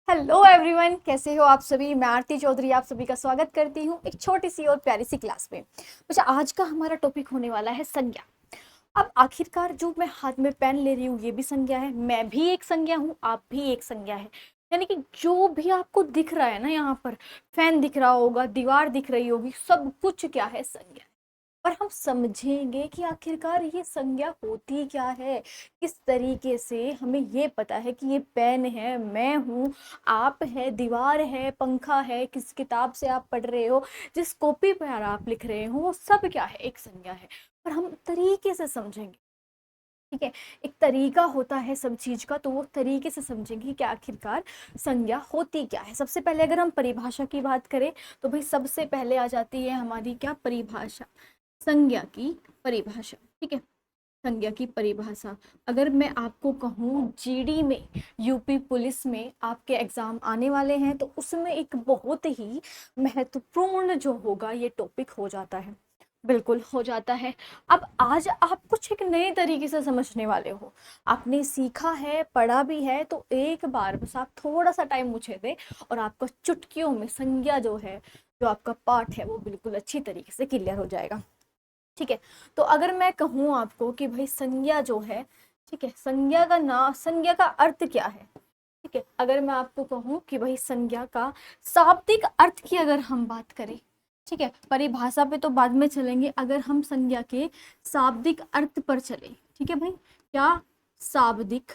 Hello everyone, कैसे हो आप सभी। मैं आरती चौधरी आप सभी का स्वागत करती हूँ एक छोटी सी और प्यारी सी क्लास में। मुझे आज का हमारा टॉपिक होने वाला है संज्ञा। अब आखिरकार जो मैं हाथ में पेन ले रही हूँ ये भी संज्ञा है, मैं भी एक संज्ञा हूँ, आप भी एक संज्ञा है। यानी कि जो भी आपको दिख रहा है ना, यहाँ पर फैन दिख रहा होगा, दीवार दिख रही होगी, सब कुछ क्या है, संज्ञा। और हम समझेंगे कि आखिरकार ये संज्ञा होती क्या है, किस तरीके से हमें ये पता है कि ये पेन है, मैं हूँ, आप है, दीवार है, पंखा है, किस किताब से आप पढ़ रहे हो, जिस कॉपी पर आप लिख रहे हो, वो सब क्या है, एक संज्ञा है। और हम तरीके से समझेंगे, ठीक है। एक तरीका होता है सब चीज का, तो वो तरीके से समझेंगे कि आखिरकार संज्ञा होती क्या है। सबसे पहले अगर हम परिभाषा की बात करें तो भाई सबसे पहले आ जाती है हमारी क्या, परिभाषा, संज्ञा की परिभाषा, ठीक है। संज्ञा की परिभाषा, अगर मैं आपको कहूँ जीडी में, यूपी पुलिस में आपके एग्जाम आने वाले हैं, तो उसमें एक बहुत ही महत्वपूर्ण जो होगा ये टॉपिक हो जाता है, बिल्कुल हो जाता है। अब आज आप कुछ एक नए तरीके से समझने वाले हो, आपने सीखा है, पढ़ा भी है, तो एक बार बस आप थोड़ा सा टाइम मुझे दे और आपका चुटकियों में संज्ञा जो है, जो आपका पाठ है, वो बिल्कुल अच्छी तरीके से क्लियर हो जाएगा, ठीक है। तो अगर मैं कहूँ आपको कि भाई संज्ञा जो है, ठीक है, संज्ञा का नाम, संज्ञा का अर्थ क्या है, ठीक है। अगर मैं आपको कहूँ कि भाई संज्ञा का शाब्दिक अर्थ की अगर हम बात करें, ठीक है, परिभाषा पे तो बाद में चलेंगे, अगर हम संज्ञा के शाब्दिक अर्थ पर चले, ठीक है भाई, क्या शाब्दिक,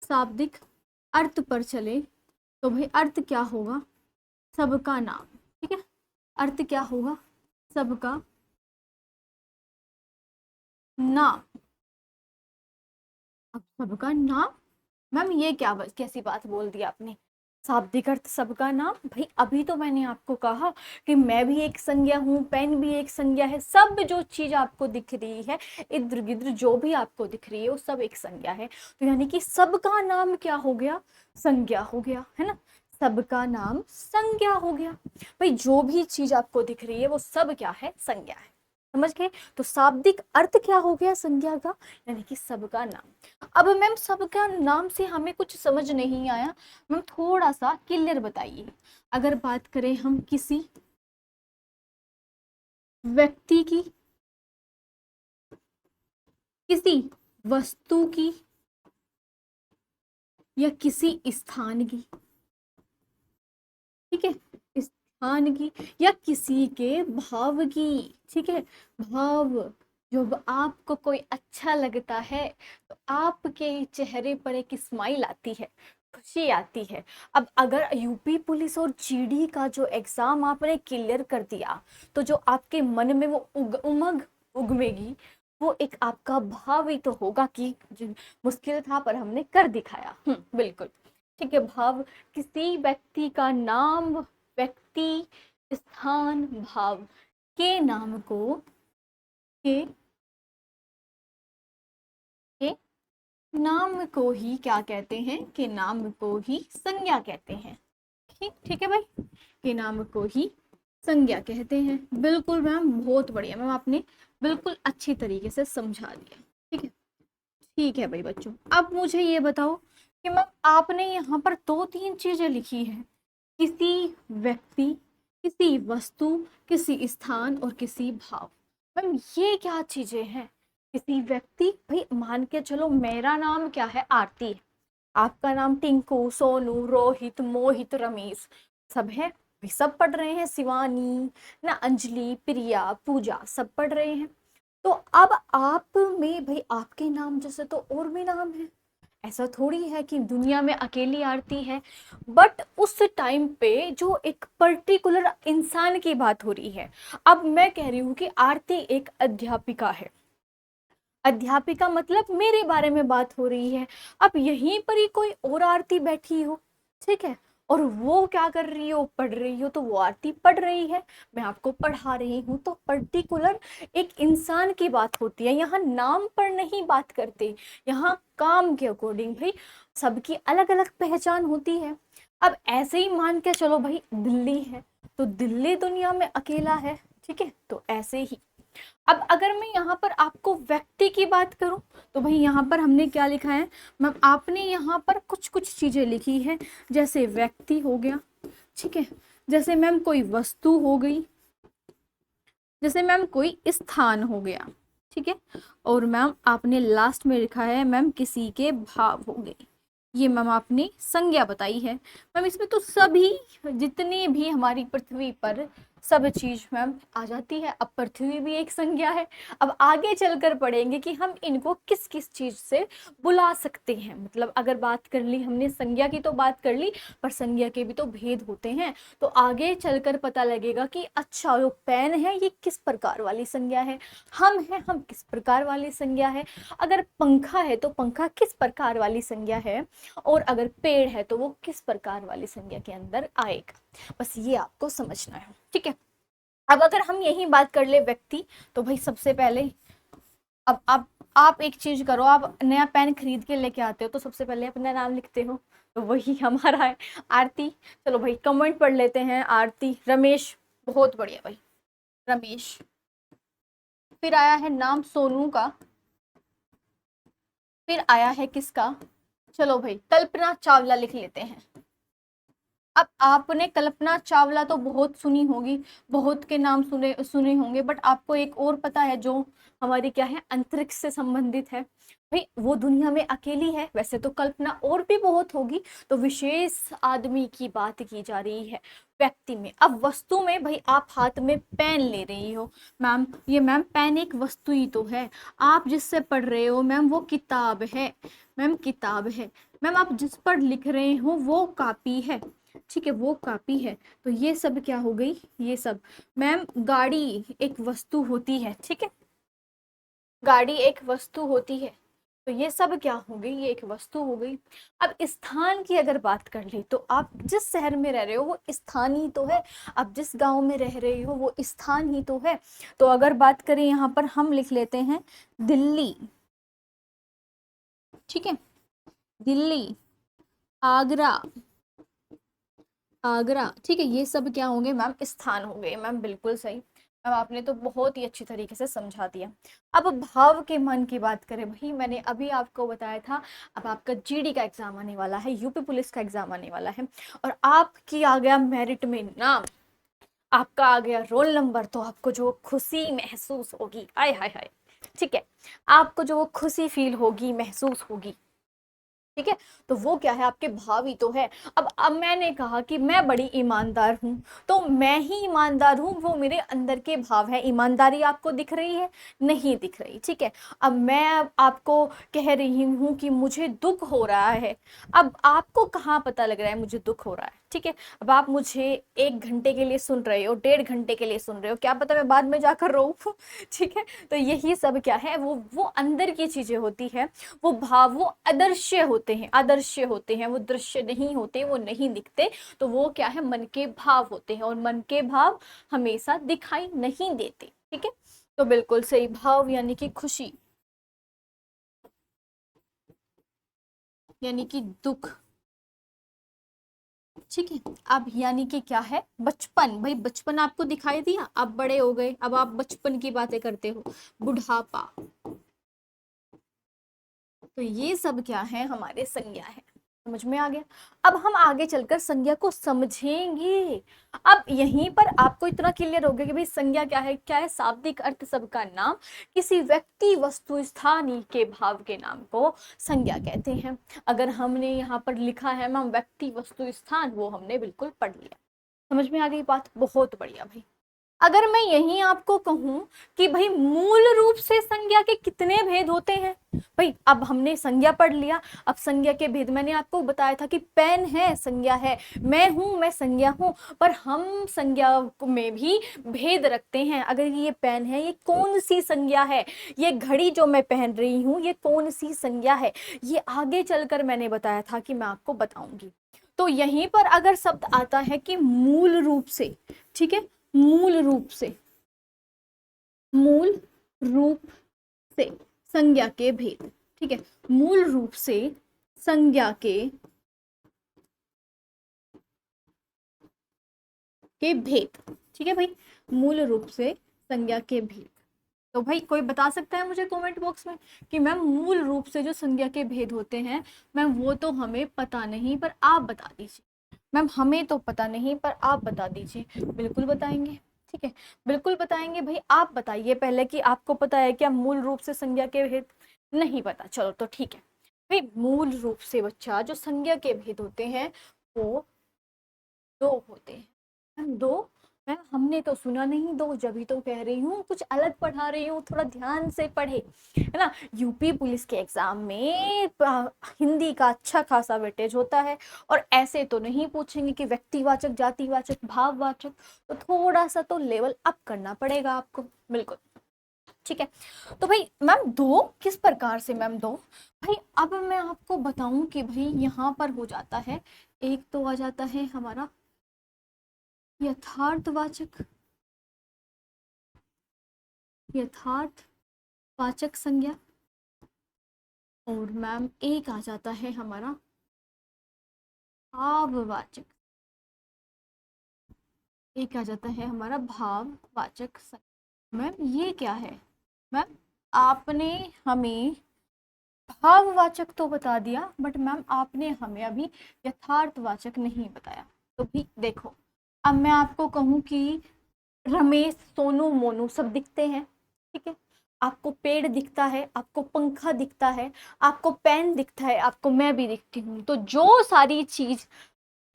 शाब्दिक अर्थ पर चले, तो भाई अर्थ क्या होगा, सबका नाम, ठीक है। अर्थ क्या होगा, सबका नाम। अब सबका नाम, मैम ये क्या कैसी बात बोल दी आपने, शाब्दिक अर्थ सबका नाम। भाई अभी तो मैंने आपको कहा कि मैं भी एक संज्ञा हूँ, पेन भी एक संज्ञा है, सब जो चीज आपको दिख रही है, इर्द गिर्द जो भी आपको दिख रही है, वो सब एक संज्ञा है। तो यानी कि सबका नाम क्या हो गया, संज्ञा हो गया, है ना। सबका नाम संज्ञा हो गया। भाई जो भी चीज आपको दिख रही है वो सब क्या है, संज्ञा है, समझ गए। तो शाब्दिक अर्थ क्या हो गया संज्ञा का, यानी कि सबका नाम। अब मैम सबका नाम से हमें कुछ समझ नहीं आया, मैम थोड़ा सा क्लियर बताइए। अगर बात करें हम किसी व्यक्ति की, किसी वस्तु की, या किसी स्थान की, ठीक है, स्थान की, या किसी के भाव की, ठीक है, भाव। जब आपको कोई अच्छा लगता है तो आपके चेहरे पर एक स्माइल आती है, खुशी आती है। अब अगर यूपी पुलिस और जीडी का जो एग्जाम आपने क्लियर कर दिया, तो जो आपके मन में वो उमंग उगमेगी, वो एक आपका भाव ही तो होगा कि मुश्किल था पर हमने कर दिखाया। बिल्कुल, ठीक है। भाव, किसी व्यक्ति का नाम, व्यक्ति, स्थान, भाव के नाम को, के के नाम को ही क्या कहते हैं, के नाम को ही संज्ञा कहते हैं। ठीक ठीक है भाई, के नाम को ही संज्ञा कहते हैं। बिल्कुल मैम, बहुत बढ़िया मैम, आपने बिल्कुल अच्छी तरीके से समझा दिया, ठीक है। ठीक है भाई बच्चों, अब मुझे ये बताओ कि मैम आपने यहाँ पर दो तीन चीजें लिखी है, किसी व्यक्ति, किसी वस्तु, किसी स्थान और किसी भाव। मैम ये क्या चीजें हैं, किसी व्यक्ति, भाई मान के चलो मेरा नाम क्या है, आरती है, आपका नाम टिंकू, सोनू, रोहित, मोहित, रमेश, सब है भाई, सब पढ़ रहे हैं, शिवानी ना, अंजलि, प्रिया, पूजा, सब पढ़ रहे हैं। तो अब आप में भाई आपके नाम जैसे तो और भी नाम है, ऐसा थोड़ी है कि दुनिया में अकेली आरती है। बट उस टाइम पे जो एक पर्टिकुलर इंसान की बात हो रही है, अब मैं कह रही हूँ कि आरती एक अध्यापिका है, अध्यापिका मतलब मेरे बारे में बात हो रही है। अब यहीं पर ही कोई और आरती बैठी हो, ठीक है, और वो क्या कर रही हो, पढ़ रही हो, तो वो आरती पढ़ रही है, मैं आपको पढ़ा रही हूँ, तो पर्टिकुलर एक इंसान की बात होती है, यहाँ नाम पर नहीं बात करते, यहाँ काम के अकॉर्डिंग भाई सबकी अलग अलग पहचान होती है। अब ऐसे ही मान के चलो भाई दिल्ली है, तो दिल्ली दुनिया में अकेला है, ठीक है, तो ऐसे ही अब अगर मैं यहाँ पर आपको व्यक्ति की बात करूं तो भाई यहाँ पर हमने क्या लिखा है मैम, आपने यहाँ पर कुछ कुछ चीजें लिखी है, जैसे व्यक्ति हो गया, ठीक है, जैसे मैम कोई वस्तु हो गई, जैसे मैम कोई स्थान हो गया, ठीक है, और मैम आपने लास्ट में लिखा है मैम किसी के भाव हो गए। ये मैम आपने संज्ञा बताई है। मैम इसमें तो सभी जितने भी हमारी पृथ्वी पर सब चीज मैम आ जाती है। अब पृथ्वी भी एक संज्ञा है। अब आगे चलकर पढ़ेंगे कि हम इनको किस किस चीज से बुला सकते हैं। मतलब अगर बात कर ली हमने संज्ञा की तो बात कर ली, पर संज्ञा के भी तो भेद होते हैं। तो आगे चलकर पता लगेगा कि अच्छा जो पेन है ये किस प्रकार वाली संज्ञा है, हम किस प्रकार वाली संज्ञा है, अगर पंखा है तो पंखा किस प्रकार वाली संज्ञा है, और अगर पेड़ है तो वो किस प्रकार वाली संज्ञा के अंदर आएगा। बस ये आपको समझना है, ठीक है। अब अगर हम यही बात कर ले व्यक्ति, तो भाई सबसे पहले अब आप एक चीज करो, आप नया पेन खरीद के लेके आते हो तो सबसे पहले अपना नाम लिखते हो, तो वही हमारा है आरती। चलो भाई कमेंट पढ़ लेते हैं। आरती, रमेश, बहुत बढ़िया भाई, रमेश। फिर आया है नाम सोनू का, फिर आया है किसका, चलो भाई कल्पना चावला लिख लेते हैं। अब आपने कल्पना चावला तो बहुत सुनी होगी, बहुत के नाम सुने सुने होंगे, बट आपको एक और पता है जो हमारी क्या है, अंतरिक्ष से संबंधित है। भाई वो दुनिया में अकेली है, वैसे तो कल्पना और भी बहुत होगी, तो विशेष आदमी की बात की जा रही है व्यक्ति में। अब वस्तु में भाई आप हाथ में पेन ले रही हो मैम, ये मैम पेन एक वस्तु ही तो है। आप जिससे पढ़ रहे हो मैम वो किताब है, मैम किताब है। मैम आप जिस पर लिख रहे हो वो कॉपी है, ठीक है, वो कॉपी है। तो ये सब क्या हो गई, ये सब मैम गाड़ी एक वस्तु होती है, ठीक है, गाड़ी एक वस्तु होती है। तो ये सब क्या हो गई, ये एक वस्तु हो गई। अब स्थान की अगर बात कर ले तो आप जिस शहर में रह रहे हो वो स्थान ही तो है, आप जिस गांव में रह रहे हो वो स्थान ही तो है। तो अगर बात करें यहाँ पर हम लिख लेते हैं दिल्ली, ठीक है, दिल्ली, आगरा, आगरा, ठीक है, ये सब क्या होंगे मैम, स्थान हो गए। मैम बिल्कुल सही मैम, आपने तो बहुत ही अच्छी तरीके से समझा दिया। अब भाव के मन की बात करें, भाई मैंने अभी आपको बताया था अब आपका जीडी का एग्जाम आने वाला है, यूपी पुलिस का एग्जाम आने वाला है, और आपकी आ गया मेरिट में नाम, आपका आ गया रोल नंबर, तो आपको जो खुशी महसूस होगी, आय हाय हाय, ठीक है, आपको जो खुशी फील होगी, महसूस होगी, ठीक है, तो वो क्या है, आपके भाव ही तो है। अब मैंने कहा कि मैं बड़ी ईमानदार हूं, तो मैं ही ईमानदार हूं, वो मेरे अंदर के भाव है। ईमानदारी आपको दिख रही है, नहीं दिख रही, ठीक है। अब मैं आपको कह रही हूं कि मुझे दुख हो रहा है, अब आपको कहाँ पता लग रहा है मुझे दुख हो रहा है, ठीक है। अब आप मुझे 1 घंटे के लिए सुन रहे हो, 1.5 घंटे के लिए सुन रहे हो, क्या पता मैं बाद में जाकर रोऊं ठीक है। तो यही सब क्या है, वो अंदर की चीजें होती है, वो भाव, वो अदृश्य होते हैं, अदृश्य होते हैं, वो दृश्य नहीं होते, वो नहीं दिखते। तो वो क्या है, मन के भाव होते हैं, और मन के भाव हमेशा दिखाई नहीं देते, ठीक है। तो बिल्कुल सही, भाव यानी कि खुशी, यानी कि दुख, ठीक है। अब यानी कि क्या है, बचपन, भाई बचपन आपको दिखाई दिया, अब बड़े हो गए, अब आप बचपन की बातें करते हो, बुढ़ापा, तो ये सब क्या है, हमारे संज्ञा है। समझ में आ गया। अब हम आगे चलकर संज्ञा को समझेंगे। अब यहीं पर आपको इतना क्लियर हो गया कि भाई संज्ञा क्या है, क्या है, शाब्दिक अर्थ सबका नाम, किसी व्यक्ति वस्तु स्थान के भाव के नाम को संज्ञा कहते हैं। अगर हमने यहाँ पर लिखा है मैम व्यक्ति वस्तु स्थान, वो हमने बिल्कुल पढ़ लिया। समझ में आ गई बात, बहुत बढ़िया भाई। अगर मैं यही आपको कहूं कि भाई मूल रूप से संज्ञा के कितने भेद होते हैं, भाई अब हमने संज्ञा पढ़ लिया, अब संज्ञा के भेद मैंने आपको बताया था कि पेन है संज्ञा है, मैं हूं मैं संज्ञा हूं, पर हम संज्ञा में भी भेद रखते हैं। अगर ये पेन है, ये कौन सी संज्ञा है, ये घड़ी जो मैं पहन रही हूं ये कौन सी संज्ञा है, ये आगे चलकर मैंने बताया था कि मैं आपको बताऊंगी। तो यहीं पर अगर शब्द आता है कि मूल रूप से, ठीक है, मूल रूप से, मूल रूप से संज्ञा के भेद, ठीक है, मूल रूप से संज्ञा के भेद, ठीक है भाई, मूल रूप से संज्ञा के भेद। तो भाई कोई बता सकता है मुझे कमेंट बॉक्स में कि मैम मूल रूप से जो संज्ञा के भेद होते हैं मैम वो तो हमें पता नहीं, पर आप बता दीजिए। मैम हमें तो पता नहीं पर आप बता दीजिए। बिल्कुल बताएंगे, ठीक है, बिल्कुल बताएंगे। भाई आप बताइए पहले कि आपको पता है क्या मूल रूप से संज्ञा के भेद? नहीं पता, चलो तो ठीक है। भाई मूल रूप से बच्चा जो संज्ञा के भेद होते हैं वो दो होते हैं। मैम दो? मैम हमने तो सुना नहीं दो, जब ही तो कह रही हूँ कुछ अलग पढ़ा रही हूँ, थोड़ा ध्यान से पढ़े, है ना। यूपी पुलिस के एग्जाम में हिंदी का अच्छा खासा वेटेज होता है, और ऐसे तो नहीं पूछेंगे कि व्यक्तिवाचक, जातिवाचक, भाववाचक, तो थोड़ा सा तो लेवल अप करना पड़ेगा आपको। बिल्कुल ठीक है। तो भाई मैम दो किस प्रकार से मैम दो? भाई अब मैं आपको बताऊं कि भाई यहाँ पर हो जाता है, एक तो आ जाता है हमारा यथार्थवाचक, यथार्थवाचक संज्ञा, और मैम एक आ जाता है हमारा भाववाचक, एक आ जाता है हमारा भाववाचक संज्ञा। मैम ये क्या है? मैम आपने हमें भाववाचक तो बता दिया, बट मैम आपने हमें अभी यथार्थवाचक नहीं बताया। तो भी देखो, अब मैं आपको कहूँ कि रमेश, सोनू, मोनू सब दिखते हैं, ठीक है। आपको पेड़ दिखता है, आपको पंखा दिखता है, आपको पेन दिखता है, आपको मैं भी दिखती हूँ, तो जो सारी चीज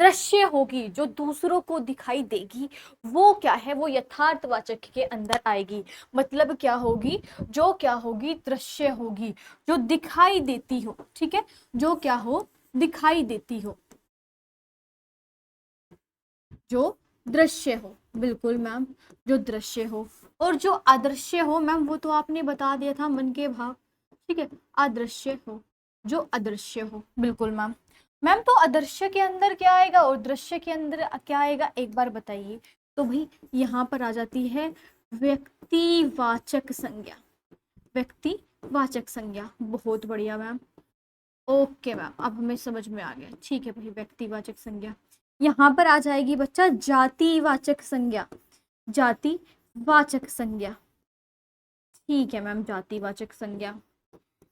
दृश्य होगी, जो दूसरों को दिखाई देगी, वो क्या है, वो यथार्थवाचक के अंदर आएगी। मतलब क्या होगी? जो क्या होगी? दृश्य होगी, जो दिखाई देती हो, ठीक है, जो क्या हो? दिखाई देती हो, जो दृश्य हो। बिल्कुल मैम, जो दृश्य हो। और जो अदृश्य हो मैम वो तो आपने बता दिया था, मन के भाव, ठीक है। अदृश्य हो, जो अदृश्य हो। बिल्कुल मैम। मैम तो अदृश्य के अंदर क्या आएगा और दृश्य के अंदर क्या आएगा, एक बार बताइए। तो भाई यहाँ पर आ जाती है व्यक्तिवाचक संज्ञा, व्यक्तिवाचक संज्ञा। बहुत बढ़िया मैम, ओके मैम, अब हमें समझ में आ गया। ठीक है भाई, व्यक्तिवाचक संज्ञा। यहाँ पर आ जाएगी बच्चा जातिवाचक संज्ञा, जातिवाचक संज्ञा। ठीक है मैम, जातिवाचक संज्ञा।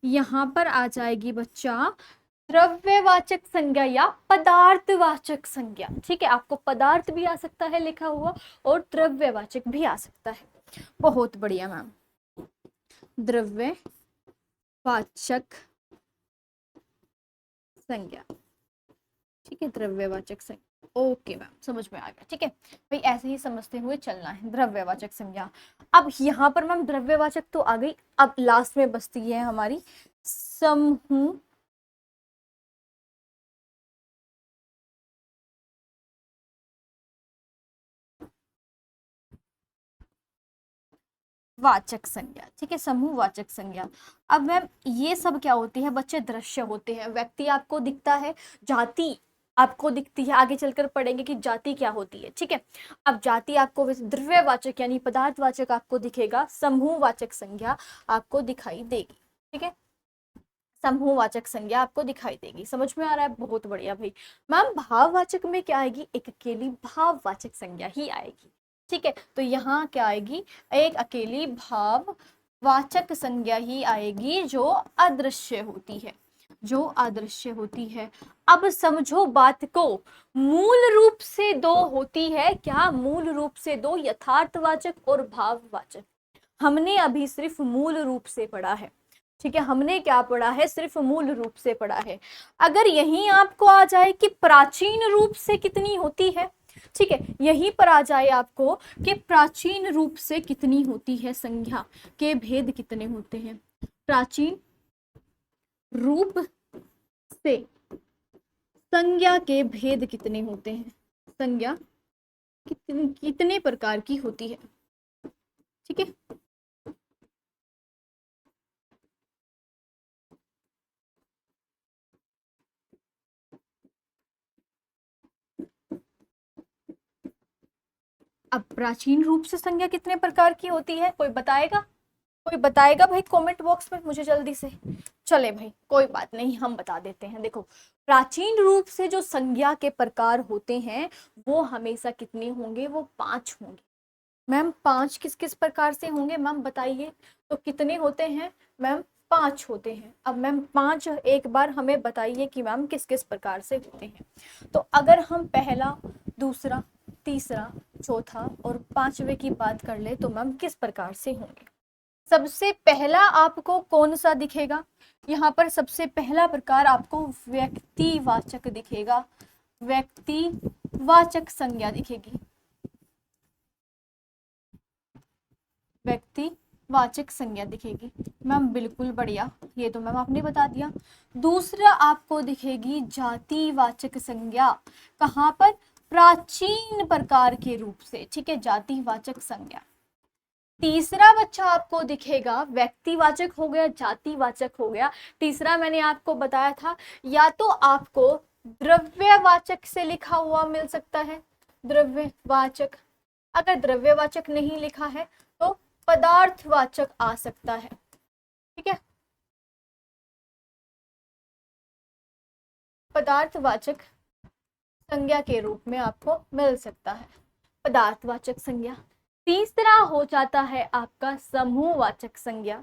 यहाँ पर आ जाएगी बच्चा द्रव्यवाचक संज्ञा या पदार्थवाचक संज्ञा। ठीक है, आपको पदार्थ भी आ सकता है लिखा हुआ, और द्रव्यवाचक भी आ सकता है। बहुत बढ़िया मैम, द्रव्यवाचक संज्ञा, ठीक है, द्रव्यवाचक संज्ञा। ओके मैम, समझ में आ गया। ठीक है भाई, ऐसे ही समझते हुए चलना है द्रव्यवाचक संज्ञा। अब यहाँ पर मैम द्रव्यवाचक तो आ गई, अब लास्ट में बचती है हमारी समूह वाचक संज्ञा। ठीक है, समूहवाचक संज्ञा। अब मैम ये सब क्या होती है बच्चे? दृश्य होते हैं। व्यक्ति आपको दिखता है, जाति आपको दिखती है, आगे चलकर पढ़ेंगे कि जाति क्या होती है। ठीक है, अब जाति आपको द्रव्यवाचक यानी पदार्थवाचक आपको दिखेगा, समूहवाचक संज्ञा आपको दिखाई देगी। ठीक है, समूहवाचक संज्ञा आपको दिखाई देगी। समझ में आ रहा है? बहुत बढ़िया भाई। मैम भाववाचक में क्या आएगी? एक अकेली भाववाचक संज्ञा ही आएगी। ठीक है, तो यहाँ क्या आएगी? एक अकेली भाववाचक संज्ञा ही आएगी, जो अदृश्य होती है, जो अदृश्य होती है। अब समझो बात को, मूल रूप से दो होती है क्या? मूल रूप से दो, यथार्थवाचक और भाववाचक। हमने अभी सिर्फ मूल रूप से पढ़ा है, ठीक है, हमने क्या पढ़ा है? सिर्फ मूल रूप से पढ़ा है। अगर यहीं आपको आ जाए कि प्राचीन रूप से कितनी होती है, ठीक है, यहीं पर आ जाए आपको कि प्राचीन रूप से कितनी होती है, संज्ञा के भेद कितने होते हैं, प्राचीन रूप से संज्ञा के भेद कितने होते हैं, संज्ञा कितने प्रकार की होती है। ठीक है, अब प्राचीन रूप से संज्ञा कितने प्रकार की होती है, कोई बताएगा? कोई बताएगा भाई कमेंट बॉक्स में मुझे जल्दी से। चले भाई, कोई बात नहीं, हम बता देते हैं। देखो, प्राचीन रूप से जो संज्ञा के प्रकार होते हैं वो हमेशा कितने होंगे? वो 5 होंगे। मैम 5 किस किस प्रकार से होंगे मैम बताइए। तो कितने होते हैं मैम, 5 होते हैं। अब मैम 5 एक बार हमें बताइए कि मैम किस किस प्रकार से होते हैं। तो अगर हम पहला, दूसरा, तीसरा, चौथा और पांचवे की बात कर ले तो मैम किस प्रकार से होंगे। सबसे पहला आपको कौन सा दिखेगा, यहाँ पर सबसे पहला प्रकार आपको व्यक्तिवाचक दिखेगा, व्यक्तिवाचक संज्ञा दिखेगी, व्यक्तिवाचक संज्ञा दिखेगी। मैम बिल्कुल बढ़िया, ये तो मैम आपने बता दिया। दूसरा आपको दिखेगी जातिवाचक संज्ञा, कहाँ पर, प्राचीन प्रकार के रूप से, ठीक है, जातिवाचक संज्ञा। तीसरा बच्चा आपको दिखेगा, व्यक्तिवाचक हो गया, जातिवाचक हो गया, तीसरा मैंने आपको बताया था, या तो आपको द्रव्यवाचक से लिखा हुआ मिल सकता है, द्रव्यवाचक। अगर द्रव्यवाचक नहीं लिखा है तो पदार्थवाचक आ सकता है, ठीक है, पदार्थवाचक संज्ञा के रूप में आपको मिल सकता है, पदार्थवाचक संज्ञा। तीसरा हो जाता है आपका समूहवाचक संज्ञा,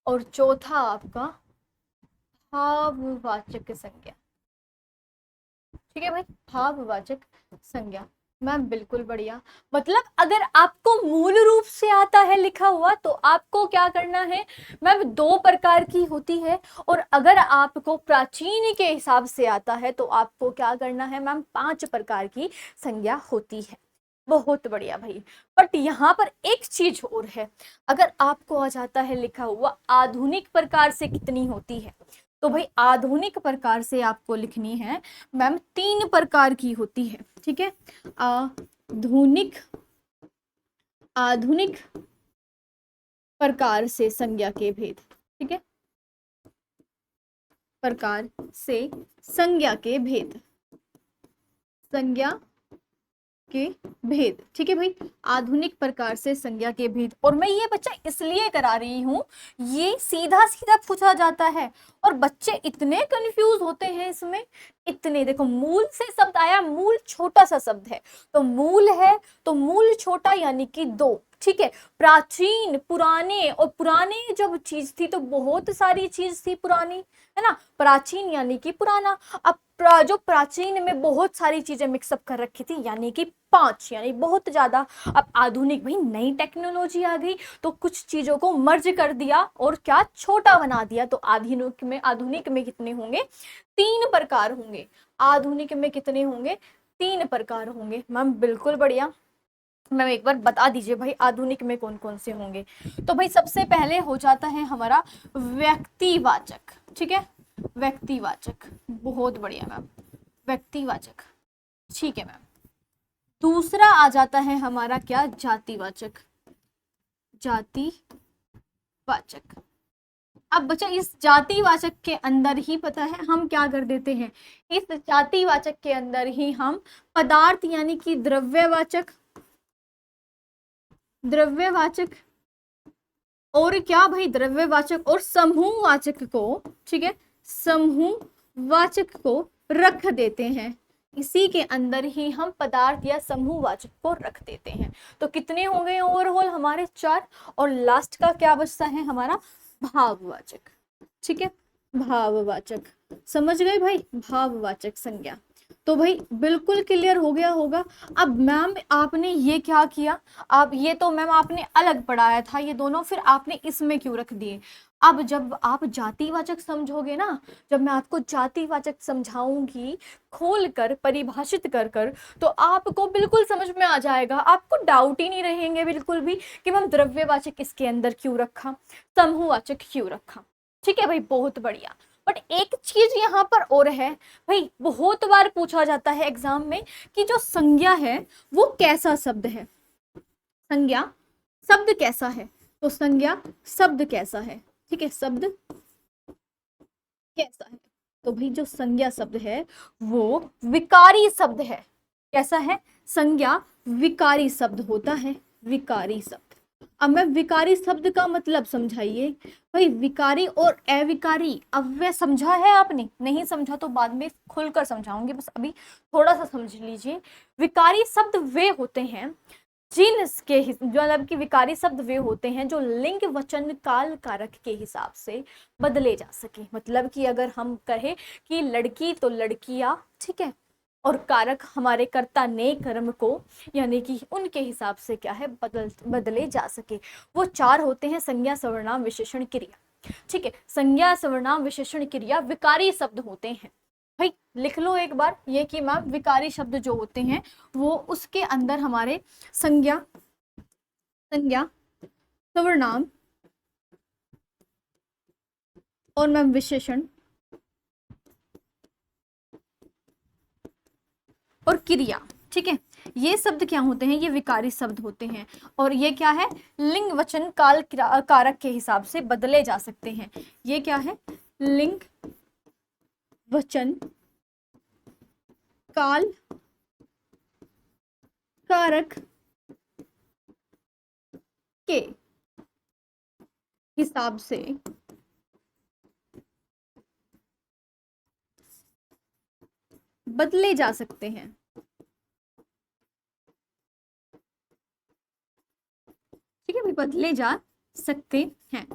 और चौथा आपका भाववाचक संज्ञा, ठीक है भाई, भाववाचक संज्ञा। मैम बिल्कुल बढ़िया। मतलब अगर आपको मूल रूप से आता है लिखा हुआ तो आपको क्या करना है मैम, 2 प्रकार की होती है, और अगर आपको प्राचीन के हिसाब से आता है तो आपको क्या करना है मैम, 5 प्रकार की संज्ञा होती है। बहुत बढ़िया भाई। बट यहाँ पर एक चीज और है, अगर आपको आ जाता है लिखा हुआ आधुनिक प्रकार से कितनी होती है, तो भाई आधुनिक प्रकार से आपको लिखनी है मैम, 3 प्रकार की होती है, ठीक है। आधुनिक, आधुनिक प्रकार से संज्ञा के भेद, ठीक है, प्रकार से संज्ञा के भेद, संज्ञा के भेद, ठीक है भाई, आधुनिक प्रकार से संज्ञा के भेद। और मैं ये बच्चा इसलिए करा रही हूँ, ये सीधा सीधा पूछा जाता है और बच्चे इतने कंफ्यूज होते हैं इसमें, इतने। देखो मूल से शब्द आया, मूल छोटा सा शब्द है, तो मूल है तो मूल छोटा यानी कि 2, ठीक है। प्राचीन, पुराने, और पुराने जब चीज थी तो बहुत सारी चीज थी पुरानी, है ना, प्राचीन यानी कि पुराना। अब जो प्राचीन में बहुत सारी चीजें मिक्सअप कर रखी थी यानी कि 5, यानी बहुत ज्यादा। अब आधुनिक, भाई नई टेक्नोलॉजी आ गई तो कुछ चीजों को मर्ज कर दिया और क्या, छोटा बना दिया। तो आधुनिक में कितने होंगे, 3 प्रकार होंगे। आधुनिक में कितने होंगे, 3 प्रकार होंगे। मैम बिल्कुल बढ़िया। मैम एक बार बता दीजिए भाई आधुनिक में कौन कौन से होंगे। तो भाई सबसे पहले हो जाता है हमारा व्यक्तिवाचक, ठीक है, व्यक्तिवाचक, बहुत बढ़िया मैम, व्यक्तिवाचक, ठीक है मैम। दूसरा आ जाता है हमारा क्या, जातिवाचक, जातिवाचक। अब बच्चा इस जातिवाचक के अंदर ही पता है हम क्या कर देते हैं, इस जातिवाचक के अंदर ही हम पदार्थ यानी कि द्रव्यवाचक, द्रव्यवाचक और क्या भाई, द्रव्यवाचक और समूहवाचक को, ठीक है, समूहवाचक को रख देते हैं। इसी के अंदर ही हम पदार्थ या समूहवाचक को रख देते हैं। तो कितने हो गए ओवरऑल हमारे, 4। और लास्ट का क्या बचता है हमारा, भाववाचक, ठीक है, भाववाचक। समझ गए भाई, भाववाचक संज्ञा। तो भाई बिल्कुल क्लियर हो गया होगा। अब मैम आपने ये क्या किया, आप ये तो मैम आपने अलग पढ़ाया था ये दोनों, फिर आपने इसमें क्यों रख दिए। अब जब आप जातिवाचक समझोगे ना, जब मैं आपको जातिवाचक समझाऊंगी खोल कर, परिभाषित कर कर, तो आपको बिल्कुल समझ में आ जाएगा, आपको डाउट ही नहीं रहेंगे बिल्कुल भी कि मैम द्रव्यवाचक इसके अंदर क्यों रखा, समूहवाचक क्यों रखा। ठीक है भाई, बहुत बढ़िया। बट एक चीज यहाँ पर और है भाई, बहुत बार पूछा जाता है एग्जाम में कि जो संज्ञा है वो कैसा शब्द है, संज्ञा शब्द कैसा है। तो संज्ञा शब्द कैसा है, ठीक है, शब्द कैसा है। तो भाई जो संज्ञा शब्द है वो विकारी शब्द है। कैसा है, संज्ञा विकारी शब्द होता है, विकारी शब्द। अब मैं विकारी शब्द का मतलब समझाइए भाई। विकारी और अविकारी अव्यय समझा है आपने? नहीं समझा तो बाद में खुलकर समझाऊंगी, बस अभी थोड़ा सा समझ लीजिए। विकारी शब्द वे होते हैं जिनके मतलब कि विकारी शब्द वे होते हैं जो लिंग वचन काल कारक के हिसाब से बदले जा सके। मतलब कि अगर हम कहें कि लड़की तो लड़कियां, ठीक है, और कारक हमारे कर्ता ने कर्म को, यानी कि उनके हिसाब से क्या है बदले जा सके। वो चार होते हैं: संज्ञा, सर्वनाम, विशेषण, क्रिया। ठीक है, संज्ञा, सर्वनाम, विशेषण, क्रिया विकारी शब्द होते हैं। भाई लिख लो एक बार ये कि मैम विकारी शब्द जो होते हैं वो उसके अंदर हमारे संज्ञा, संज्ञा, सर्वनाम और मैम विशेषण और क्रिया। ठीक है, ये शब्द क्या होते हैं? ये विकारी शब्द होते हैं और ये क्या है? लिंग वचन काल कारक के हिसाब से बदले जा सकते हैं। ये क्या है? लिंग वचन काल कारक के हिसाब से बदले जा सकते हैं। ठीक है भाई, बदले जा सकते हैं।